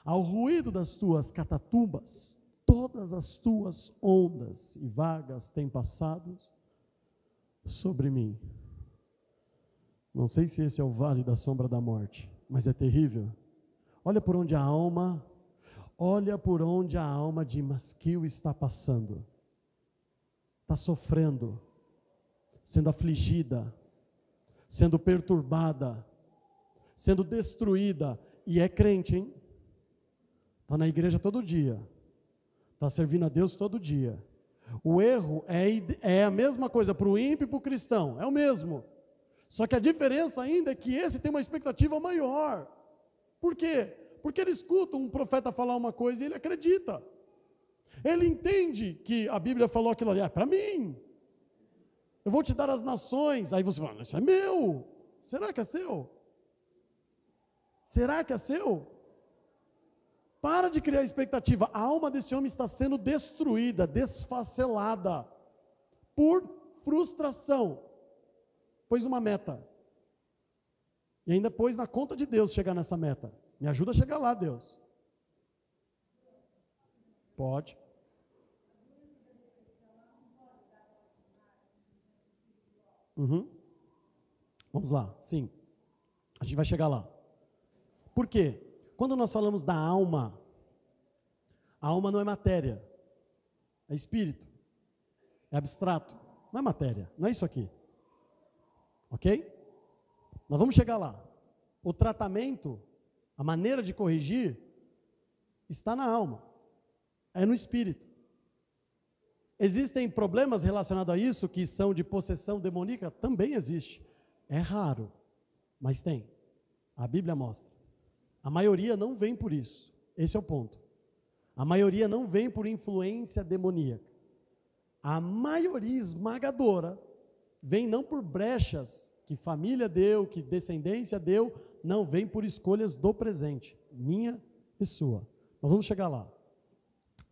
ao ruído das tuas catatumbas, todas as tuas ondas e vagas têm passado sobre mim. Não sei se esse é o vale da sombra da morte, mas é terrível. Olha por onde a alma de Masquil está passando. está sofrendo, sendo afligida, sendo perturbada, sendo destruída, e é crente, hein? Está na igreja todo dia, está servindo a Deus todo dia. O erro é a mesma coisa para o ímpio e para o cristão, é o mesmo. Só que a diferença ainda é que esse tem uma expectativa maior. Por quê? Porque ele escuta um profeta falar uma coisa e ele acredita. Ele entende que a Bíblia falou aquilo ali, para mim. Eu vou te dar as nações. Aí você fala, isso é meu. Será que é seu? Será que é seu? Para de criar expectativa. A alma desse homem está sendo destruída, desfacelada, por frustração. Pôs uma meta. E ainda pôs na conta de Deus chegar nessa meta. Me ajuda a chegar lá, Deus. Pode. Vamos lá, sim. A gente vai chegar lá. Por quê? Quando nós falamos da alma, a alma não é matéria, é espírito, é abstrato, não é matéria, não é isso aqui. Ok? Nós vamos chegar lá. O tratamento, a maneira de corrigir, está na alma, é no espírito. Existem problemas relacionados a isso que são de possessão demoníaca? Também existe. É raro, mas tem. A Bíblia mostra. A maioria não vem por isso. Esse é o ponto. A maioria não vem por influência demoníaca. A maioria esmagadora vem não por brechas que família deu, que descendência deu, não, vem por escolhas do presente, minha e sua. Nós vamos chegar lá.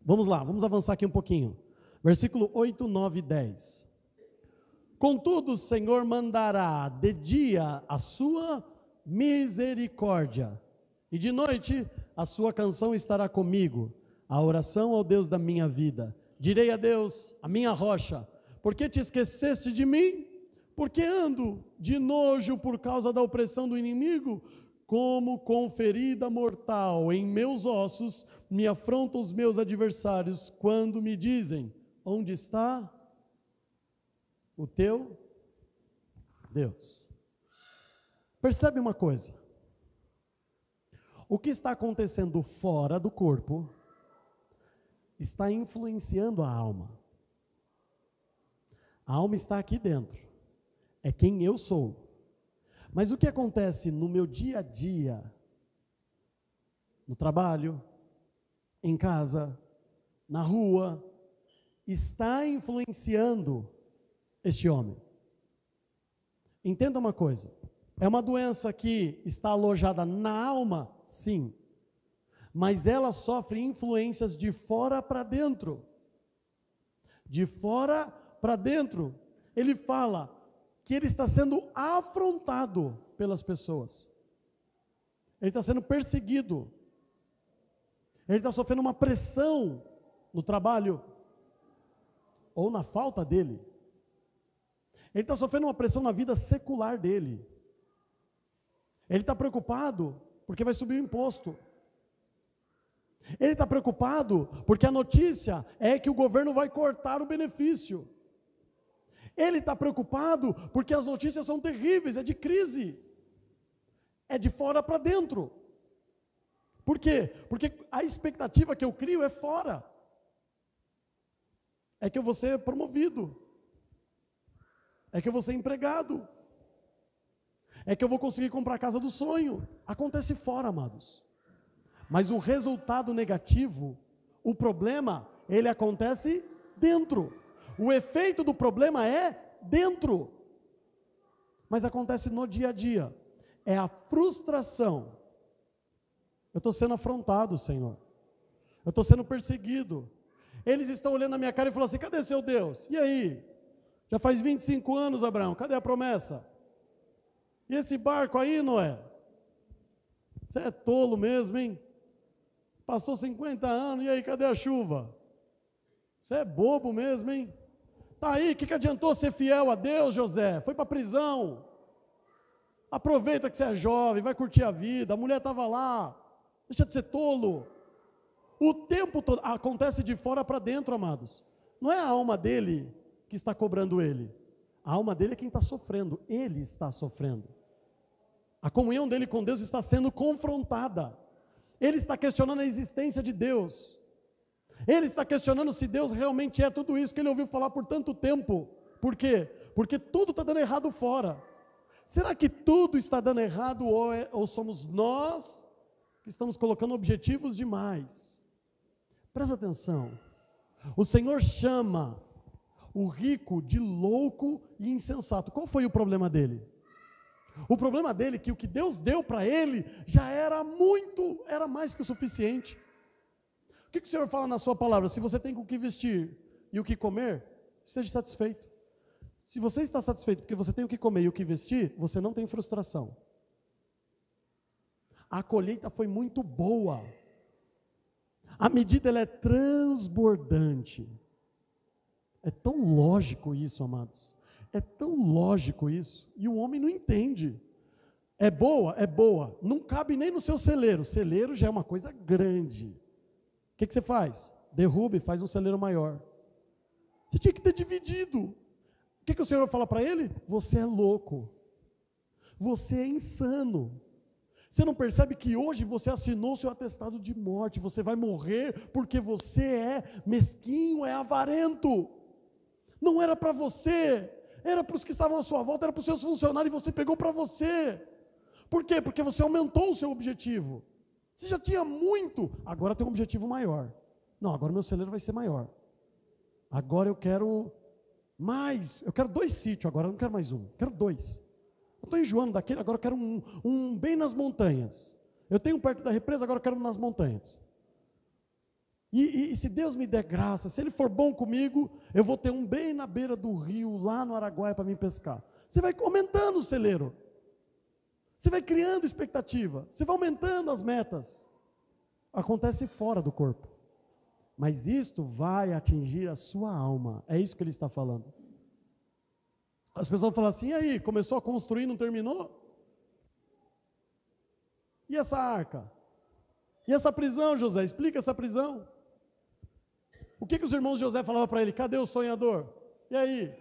Vamos lá, vamos avançar aqui um pouquinho. Versículo 8, 9 e 10. Contudo, o Senhor mandará de dia a sua misericórdia, e de noite a sua canção estará comigo, a oração ao Deus da minha vida. Direi a Deus, a minha rocha, por que te esqueceste de mim? Porque ando de nojo por causa da opressão do inimigo, como com ferida mortal em meus ossos, me afrontam os meus adversários, quando me dizem, onde está o teu Deus? Percebe uma coisa, o que está acontecendo fora do corpo, está influenciando a alma. A alma está aqui dentro, é quem eu sou. Mas o que acontece no meu dia a dia, no trabalho, em casa, na rua, está influenciando este homem. Entenda uma coisa, é uma doença que está alojada na alma, sim, mas ela sofre influências de fora para dentro. De fora para dentro, ele fala que ele está sendo afrontado pelas pessoas, ele está sendo perseguido, ele está sofrendo uma pressão no trabalho, ou na falta dele, ele está sofrendo uma pressão na vida secular dele, ele está preocupado porque vai subir o imposto, ele está preocupado porque a notícia é que o governo vai cortar o benefício, ele está preocupado porque as notícias são terríveis, é de crise, é de fora para dentro. Por quê? Porque a expectativa que eu crio é fora, é que eu vou ser promovido, é que eu vou ser empregado, é que eu vou conseguir comprar a casa do sonho. Acontece fora, amados, mas o resultado negativo, o problema, ele acontece dentro. O efeito do problema é dentro, mas acontece no dia a dia, é a frustração. Eu estou sendo afrontado, Senhor, eu estou sendo perseguido, eles estão olhando na minha cara e falando assim, cadê seu Deus? E aí? Já faz 25 anos, Abraão, cadê a promessa? E esse barco aí, Noé? Você é tolo mesmo, hein? Passou 50 anos, e aí, cadê a chuva? Você é bobo mesmo, hein? Tá aí, o que adiantou ser fiel a Deus, José? Foi para a prisão. Aproveita que você é jovem, vai curtir a vida, a mulher estava lá, deixa de ser tolo. O tempo todo, acontece de fora para dentro, amados. Não é a alma dele que está cobrando ele. A alma dele é quem está sofrendo, ele está sofrendo. A comunhão dele com Deus está sendo confrontada. Ele está questionando a existência de Deus. Ele está questionando se Deus realmente é tudo isso que ele ouviu falar por tanto tempo. Por quê? Porque tudo está dando errado fora. Será que tudo está dando errado ou somos nós que estamos colocando objetivos demais? Presta atenção. O Senhor chama o rico de louco e insensato. Qual foi o problema dele? O problema dele é que o que Deus deu para ele já era mais que o suficiente. O que o Senhor fala na sua palavra? Se você tem o que vestir e o que comer, esteja satisfeito. Se você está satisfeito porque você tem o que comer e o que vestir, você não tem frustração. A colheita foi muito boa. A medida ela é transbordante. É tão lógico isso, amados. É tão lógico isso. E o homem não entende. É boa? É boa. Não cabe nem no seu celeiro. Celeiro já é uma coisa grande. O que você faz? Derruba e faz um celeiro maior. Você tinha que ter dividido. O que o Senhor fala para ele? Você é louco. Você é insano. Você não percebe que hoje você assinou seu atestado de morte. Você vai morrer porque você é mesquinho, é avarento. Não era para você. Era para os que estavam à sua volta, era para os seus funcionários e você pegou para você. Por quê? Porque você aumentou o seu objetivo. Você já tinha muito, agora tem um objetivo maior. Não, agora meu celeiro vai ser maior. Agora eu quero mais, eu quero 2 sítios agora, eu não quero mais um, eu quero 2. Eu estou enjoando daquele, agora eu quero um bem nas montanhas. Eu tenho perto da represa, agora eu quero um nas montanhas. E se Deus me der graça, se Ele for bom comigo, eu vou ter um bem na beira do rio, lá no Araguaia, para mim pescar. Você vai aumentando o celeiro. Você vai criando expectativa. Você vai aumentando as metas. Acontece fora do corpo. Mas isto vai atingir a sua alma. É isso que Ele está falando. As pessoas falam assim, e aí, começou a construir, não terminou? E essa arca? E essa prisão, José? Explica essa prisão. O que os irmãos de José falavam para ele? Cadê o sonhador? E aí?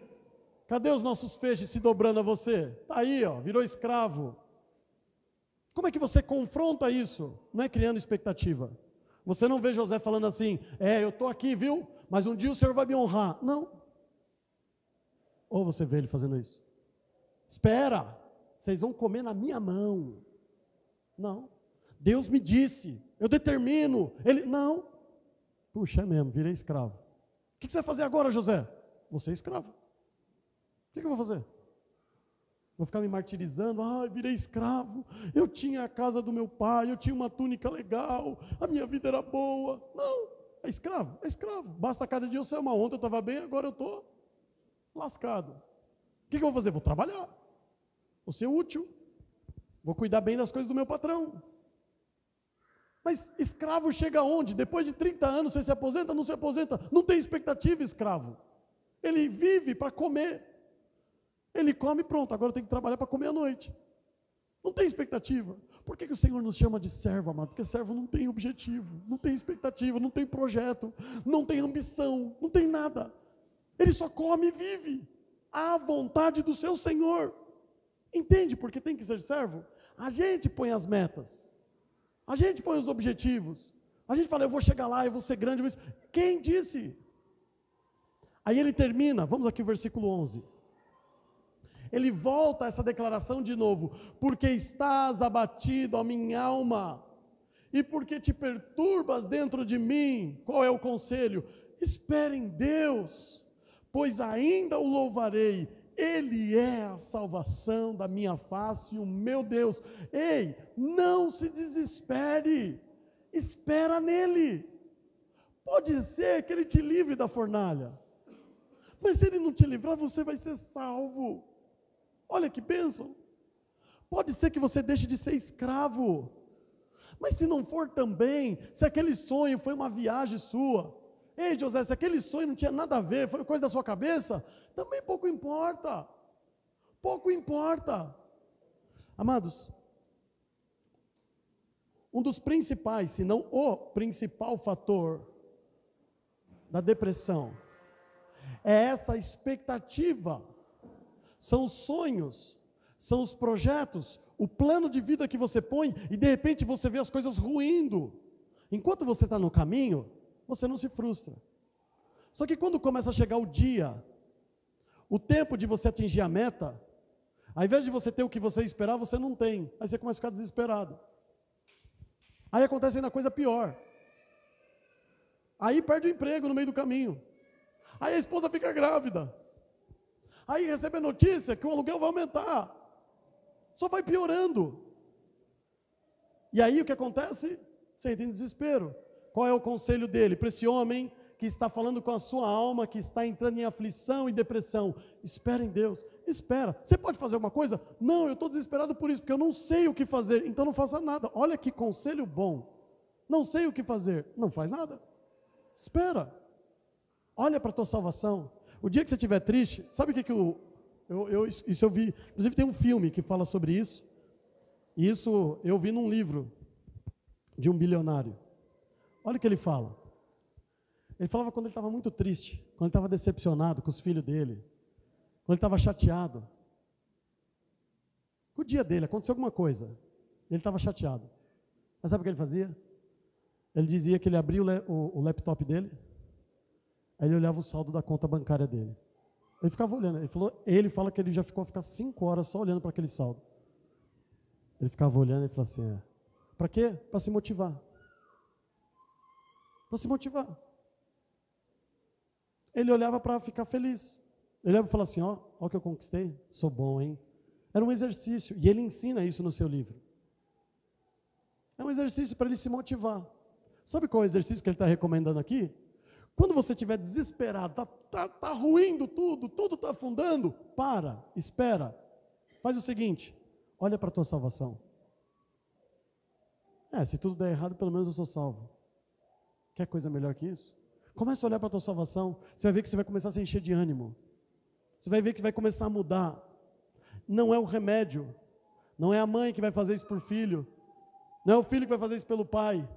Cadê os nossos feixes se dobrando a você? Está aí, ó, virou escravo. Como é que você confronta isso? Não é criando expectativa. Você não vê José falando assim, eu estou aqui, viu? Mas um dia o Senhor vai me honrar. Não. Ou você vê ele fazendo isso? Espera, vocês vão comer na minha mão. Não. Deus me disse, eu determino. Ele, não. Puxa, é mesmo, virei escravo. O que você vai fazer agora, José? Você é escravo. O que eu vou fazer? Vou ficar me martirizando, virei escravo, eu tinha a casa do meu pai, eu tinha uma túnica legal, a minha vida era boa. Não, é escravo, basta cada dia eu ser uma. Ontem eu estava bem, agora eu estou lascado. O que eu vou fazer? Vou trabalhar, vou ser útil, vou cuidar bem das coisas do meu patrão. Mas escravo chega aonde? Depois de 30 anos você se aposenta, não se aposenta, não tem expectativa escravo. Ele vive para comer. Ele come, pronto, agora tem que trabalhar para comer à noite. Não tem expectativa. Por que o Senhor nos chama de servo, amado? Porque servo não tem objetivo, não tem expectativa, não tem projeto, não tem ambição, não tem nada. Ele só come e vive à vontade do seu Senhor. Entende por que tem que ser servo? A gente põe as metas, a gente põe os objetivos, a gente fala, eu vou chegar lá, eu vou ser grande. Quem disse? Aí ele termina, vamos aqui ao versículo 11. Ele volta a essa declaração de novo, porque estás abatido, a minha alma, e porque te perturbas dentro de mim. Qual é o conselho? Espere em Deus, pois ainda o louvarei, Ele é a salvação da minha face e o meu Deus. Ei, não se desespere, espera nele. Pode ser que Ele te livre da fornalha, mas se Ele não te livrar, você vai ser salvo. Olha que bênção. Pode ser que você deixe de ser escravo, mas se não for também, se aquele sonho foi uma viagem sua, ei José, se aquele sonho não tinha nada a ver, foi coisa da sua cabeça, também pouco importa, amados. Um dos principais, se não o principal fator da depressão, É essa expectativa. São os sonhos, são os projetos, o plano de vida que você põe e de repente você vê as coisas ruindo. Enquanto você está no caminho, você não se frustra. Só que quando começa a chegar o dia, o tempo de você atingir a meta, ao invés de você ter o que você esperar, você não tem. Aí você começa a ficar desesperado. Aí acontece ainda coisa pior. Aí perde o emprego no meio do caminho. Aí a esposa fica grávida. Aí recebe a notícia que o aluguel vai aumentar. Só vai piorando. E aí o que acontece? Você entra em desespero. Qual é o conselho dele para esse homem que está falando com a sua alma, que está entrando em aflição e depressão? Espera em Deus. Espera. Você pode fazer alguma coisa? Não, eu estou desesperado por isso, porque eu não sei o que fazer. Então não faça nada. Olha que conselho bom. Não sei o que fazer. Não faz nada. Espera. Olha para a tua salvação. O dia que você estiver triste, sabe o que isso eu vi, inclusive tem um filme que fala sobre isso, e isso eu vi num livro de um bilionário. Olha o que ele fala. Ele falava quando ele estava muito triste, quando ele estava decepcionado com os filhos dele, quando ele estava chateado. Com o dia dele, aconteceu alguma coisa, ele estava chateado. Mas sabe o que ele fazia? Ele dizia que ele abria o laptop dele, aí ele olhava o saldo da conta bancária dele. Ele ficava olhando. Ele fala que ele já ficou 5 horas só olhando para aquele saldo. Ele ficava olhando e falou assim, para quê? Para se motivar. Para se motivar. Ele olhava para ficar feliz. Ele olhava e falava assim, ó o que eu conquistei, sou bom, hein? Era um exercício, e ele ensina isso no seu livro. É um exercício para ele se motivar. Sabe qual é o exercício que ele está recomendando aqui? Quando você estiver desesperado, tá ruindo tudo está afundando, para, espera. Faz o seguinte, olha para a tua salvação. Se tudo der errado, pelo menos eu sou salvo. Quer coisa melhor que isso? Comece a olhar para a tua salvação, você vai ver que você vai começar a se encher de ânimo. Você vai ver que vai começar a mudar. Não é o remédio, não é a mãe que vai fazer isso por filho, não é o filho que vai fazer isso pelo pai,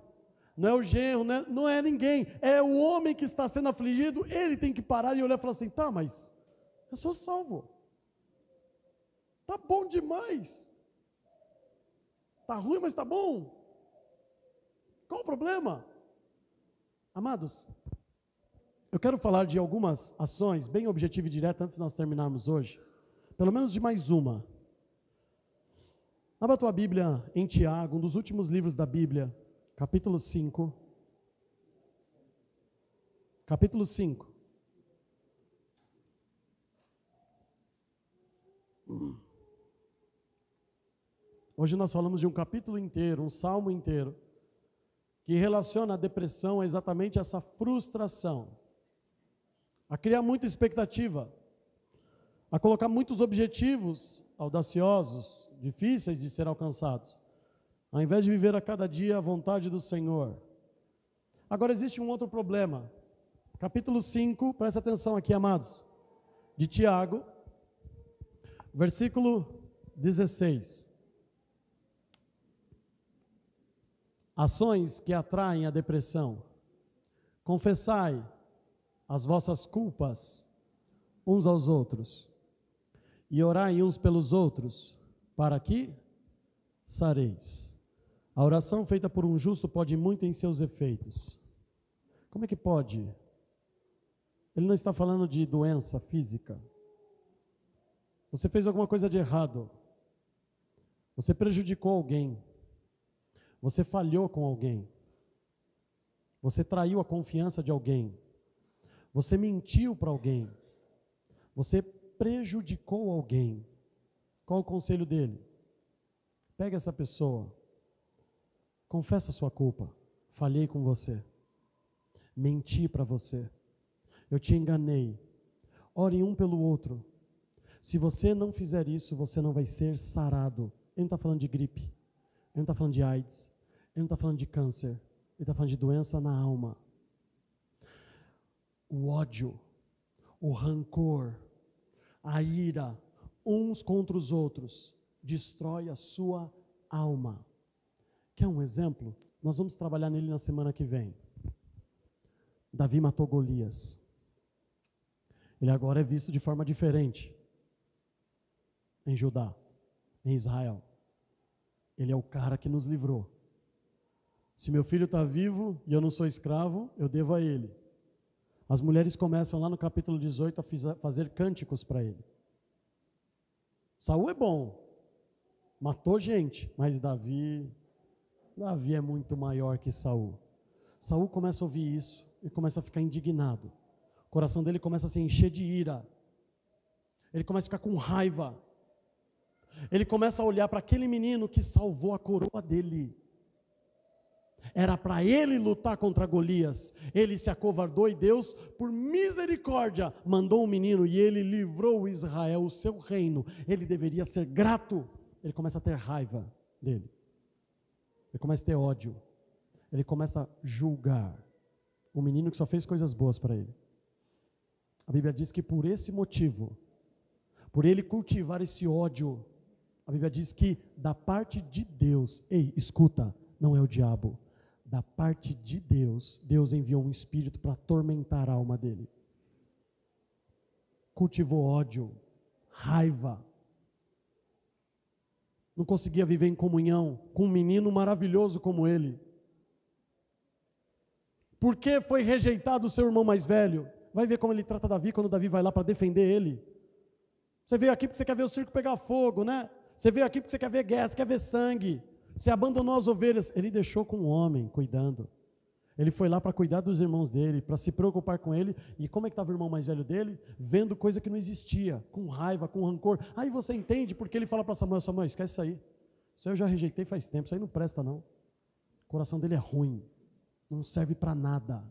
não é o genro, não é ninguém, é o homem que está sendo afligido. Ele tem que parar e olhar e falar assim, tá, mas eu sou salvo, tá bom demais, tá ruim, mas tá bom, qual o problema? Amados, eu quero falar de algumas ações bem objetiva e direta antes de nós terminarmos hoje, pelo menos de mais uma. Abra a tua Bíblia em Tiago, um dos últimos livros da Bíblia, capítulo 5. Capítulo 5. Hoje nós falamos de um capítulo inteiro, um salmo inteiro, que relaciona a depressão a exatamente essa frustração, a criar muita expectativa, a colocar muitos objetivos audaciosos, difíceis de ser alcançados, ao invés de viver a cada dia a vontade do Senhor. Agora existe um outro problema. Capítulo 5, presta atenção aqui, amados, de Tiago, versículo 16. Ações que atraem a depressão. Confessai as vossas culpas uns aos outros, e orai uns pelos outros, para que sareis. A oração feita por um justo pode muito em seus efeitos. Como é que pode? Ele não está falando de doença física. Você fez alguma coisa de errado. Você prejudicou alguém. Você falhou com alguém. Você traiu a confiança de alguém. Você mentiu para alguém. Você prejudicou alguém. Qual o conselho dele? Pega essa pessoa. Confessa a sua culpa. Falhei com você. Menti para você. Eu te enganei. Ore um pelo outro. Se você não fizer isso, você não vai ser sarado. Ele não está falando de gripe. Ele não está falando de AIDS. Ele não está falando de câncer. Ele está falando de doença na alma. O ódio, o rancor, a ira, uns contra os outros, destrói a sua alma. Quer um exemplo? Nós vamos trabalhar nele na semana que vem. Davi matou Golias. Ele agora é visto de forma diferente em Judá, em Israel. Ele é o cara que nos livrou. Se meu filho está vivo e eu não sou escravo, eu devo a ele. As mulheres começam lá no capítulo 18 a fazer cânticos para ele. Saul é bom, matou gente, mas Davi é muito maior que Saul. Saul começa a ouvir isso e começa a ficar indignado. O coração dele começa a se encher de ira. Ele começa a ficar com raiva. Ele começa a olhar para aquele menino que salvou a coroa dele. Era para ele lutar contra Golias. Ele se acovardou e Deus, por misericórdia, mandou um menino e ele livrou Israel, o seu reino. Ele deveria ser grato. Ele começa a ter raiva dele. Ele começa a ter ódio. Ele começa a julgar o menino que só fez coisas boas para ele. A Bíblia diz que por esse motivo, por ele cultivar esse ódio, a Bíblia diz que da parte de Deus, ei, escuta, não é o diabo, da parte de Deus, Deus enviou um espírito para atormentar a alma dele. Cultivou ódio, raiva. Não conseguia viver em comunhão com um menino maravilhoso como ele. Por que foi rejeitado o seu irmão mais velho? Vai ver como ele trata Davi quando Davi vai lá para defender ele. Você veio aqui porque você quer ver o circo pegar fogo, né? Você veio aqui porque você quer ver guerra, você quer ver sangue. Você abandonou as ovelhas. Ele deixou com um homem cuidando. Ele foi lá para cuidar dos irmãos dele, para se preocupar com ele. E como é que estava o irmão mais velho dele? Vendo coisa que não existia, com raiva, com rancor. Aí você entende porque ele fala para Samuel, Samuel, esquece isso aí. Isso aí eu já rejeitei faz tempo, isso aí não presta não. O coração dele é ruim, não serve para nada.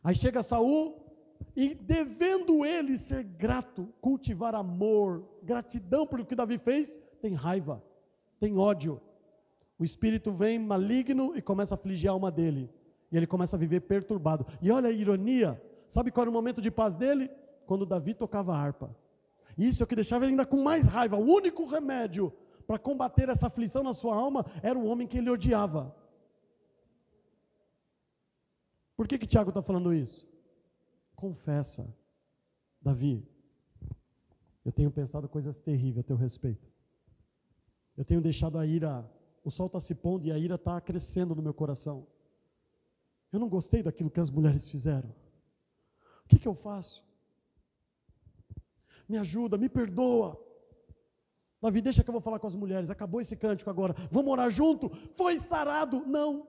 Aí chega Saul e devendo ele ser grato, cultivar amor, gratidão pelo que Davi fez, tem raiva, tem ódio. O espírito vem maligno e começa a afligir a alma dele. E ele começa a viver perturbado. E olha a ironia, sabe qual era o momento de paz dele? Quando Davi tocava a harpa. Isso é o que deixava ele ainda com mais raiva. O único remédio para combater essa aflição na sua alma era o homem que ele odiava. Por que Tiago está falando isso? Confessa, Davi, eu tenho pensado coisas terríveis a teu respeito. Eu tenho deixado a ira, o sol está se pondo e a ira está crescendo no meu coração. Eu não gostei daquilo que as mulheres fizeram. O que eu faço? Me ajuda, me perdoa. Davi, deixa que eu vou falar com as mulheres. Acabou esse cântico agora. Vamos orar junto? Foi sarado? Não.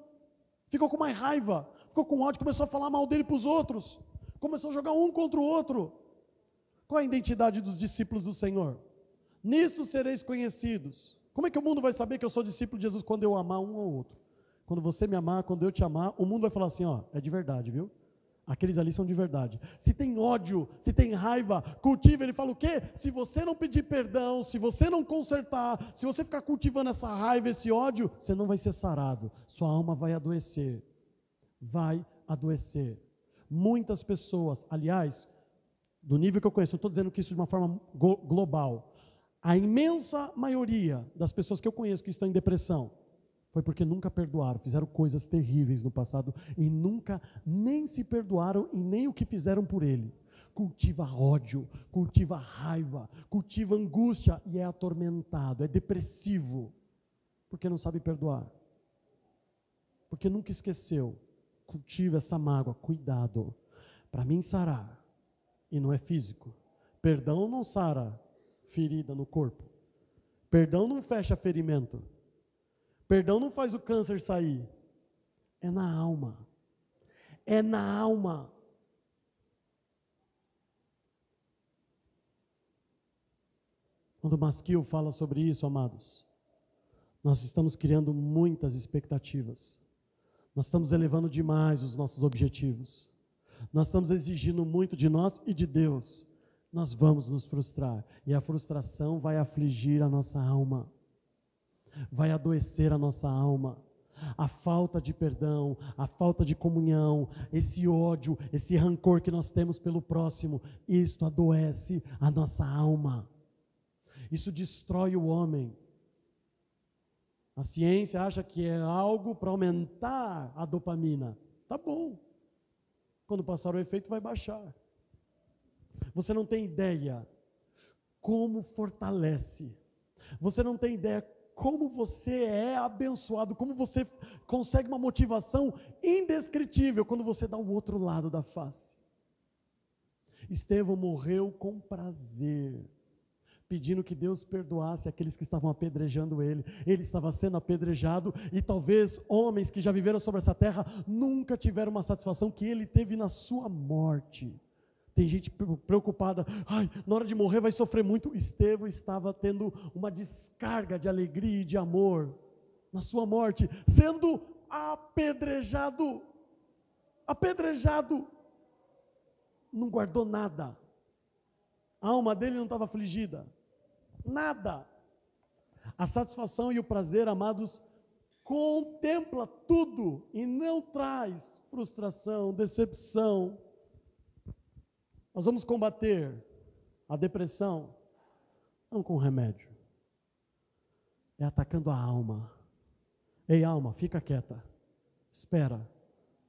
Ficou com mais raiva. Ficou com ódio. Começou a falar mal dele para os outros. Começou a jogar um contra o outro. Qual é a identidade dos discípulos do Senhor? Nisto sereis conhecidos. Como é que o mundo vai saber que eu sou discípulo de Jesus quando eu amar um ao outro? Quando você me amar, quando eu te amar, o mundo vai falar assim, ó, é de verdade, viu? Aqueles ali são de verdade. Se tem ódio, se tem raiva, cultiva. Ele fala o quê? Se você não pedir perdão, se você não consertar, se você ficar cultivando essa raiva, esse ódio, você não vai ser sarado. Sua alma vai adoecer. Vai adoecer. Muitas pessoas, aliás, do nível que eu conheço, eu estou dizendo que isso de uma forma global. A imensa maioria das pessoas que eu conheço que estão em depressão, foi porque nunca perdoaram, fizeram coisas terríveis no passado e nunca nem se perdoaram e nem o que fizeram por ele. Cultiva ódio, cultiva raiva, cultiva angústia e é atormentado, é depressivo, porque não sabe perdoar, porque nunca esqueceu. Cultiva essa mágoa, cuidado, para mim sarar, e não é físico. Perdão não sara ferida no corpo, perdão não fecha ferimento. Perdão não faz o câncer sair. É na alma. É na alma. Quando Maskil fala sobre isso, amados, nós estamos criando muitas expectativas. Nós estamos elevando demais os nossos objetivos. Nós estamos exigindo muito de nós e de Deus. Nós vamos nos frustrar. E a frustração vai afligir a nossa alma. Vai adoecer a nossa alma. A falta de perdão, a falta de comunhão, esse ódio, esse rancor que nós temos pelo próximo, isto adoece a nossa alma. Isso destrói o homem. A ciência acha que é algo para aumentar a dopamina. Tá bom. Quando passar o efeito vai baixar. Você não tem ideia como fortalece. Você não tem ideia como você é abençoado, como você consegue uma motivação indescritível quando você dá o outro lado da face. Estevão morreu com prazer, pedindo que Deus perdoasse aqueles que estavam apedrejando ele. Ele estava sendo apedrejado e talvez homens que já viveram sobre essa terra nunca tiveram uma satisfação que ele teve na sua morte. Tem gente preocupada, na hora de morrer vai sofrer muito. Estevão estava tendo uma descarga de alegria e de amor na sua morte, sendo apedrejado, não guardou nada, a alma dele não estava afligida, nada. A satisfação e o prazer, amados, contempla tudo e não traz frustração, decepção. Nós vamos combater a depressão, não com remédio, é atacando a alma. Ei, alma, fica quieta, espera,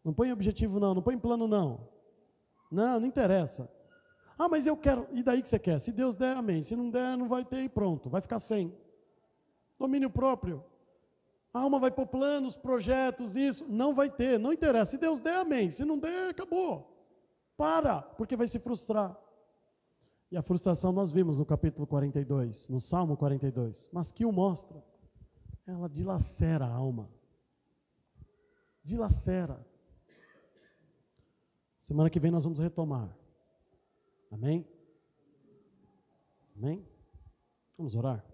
não põe objetivo não põe plano não interessa. Mas eu quero, e daí que você quer? Se Deus der, amém, se não der, não vai ter e pronto, vai ficar sem. Domínio próprio, a alma vai pôr planos, projetos, isso, não vai ter, não interessa, se Deus der, amém, se não der, acabou. Porque vai se frustrar. E a frustração nós vimos no capítulo 42, no Salmo 42. Mas que o mostra? Ela dilacera a alma. Dilacera. Semana que vem nós vamos retomar. Amém? Amém? Vamos orar?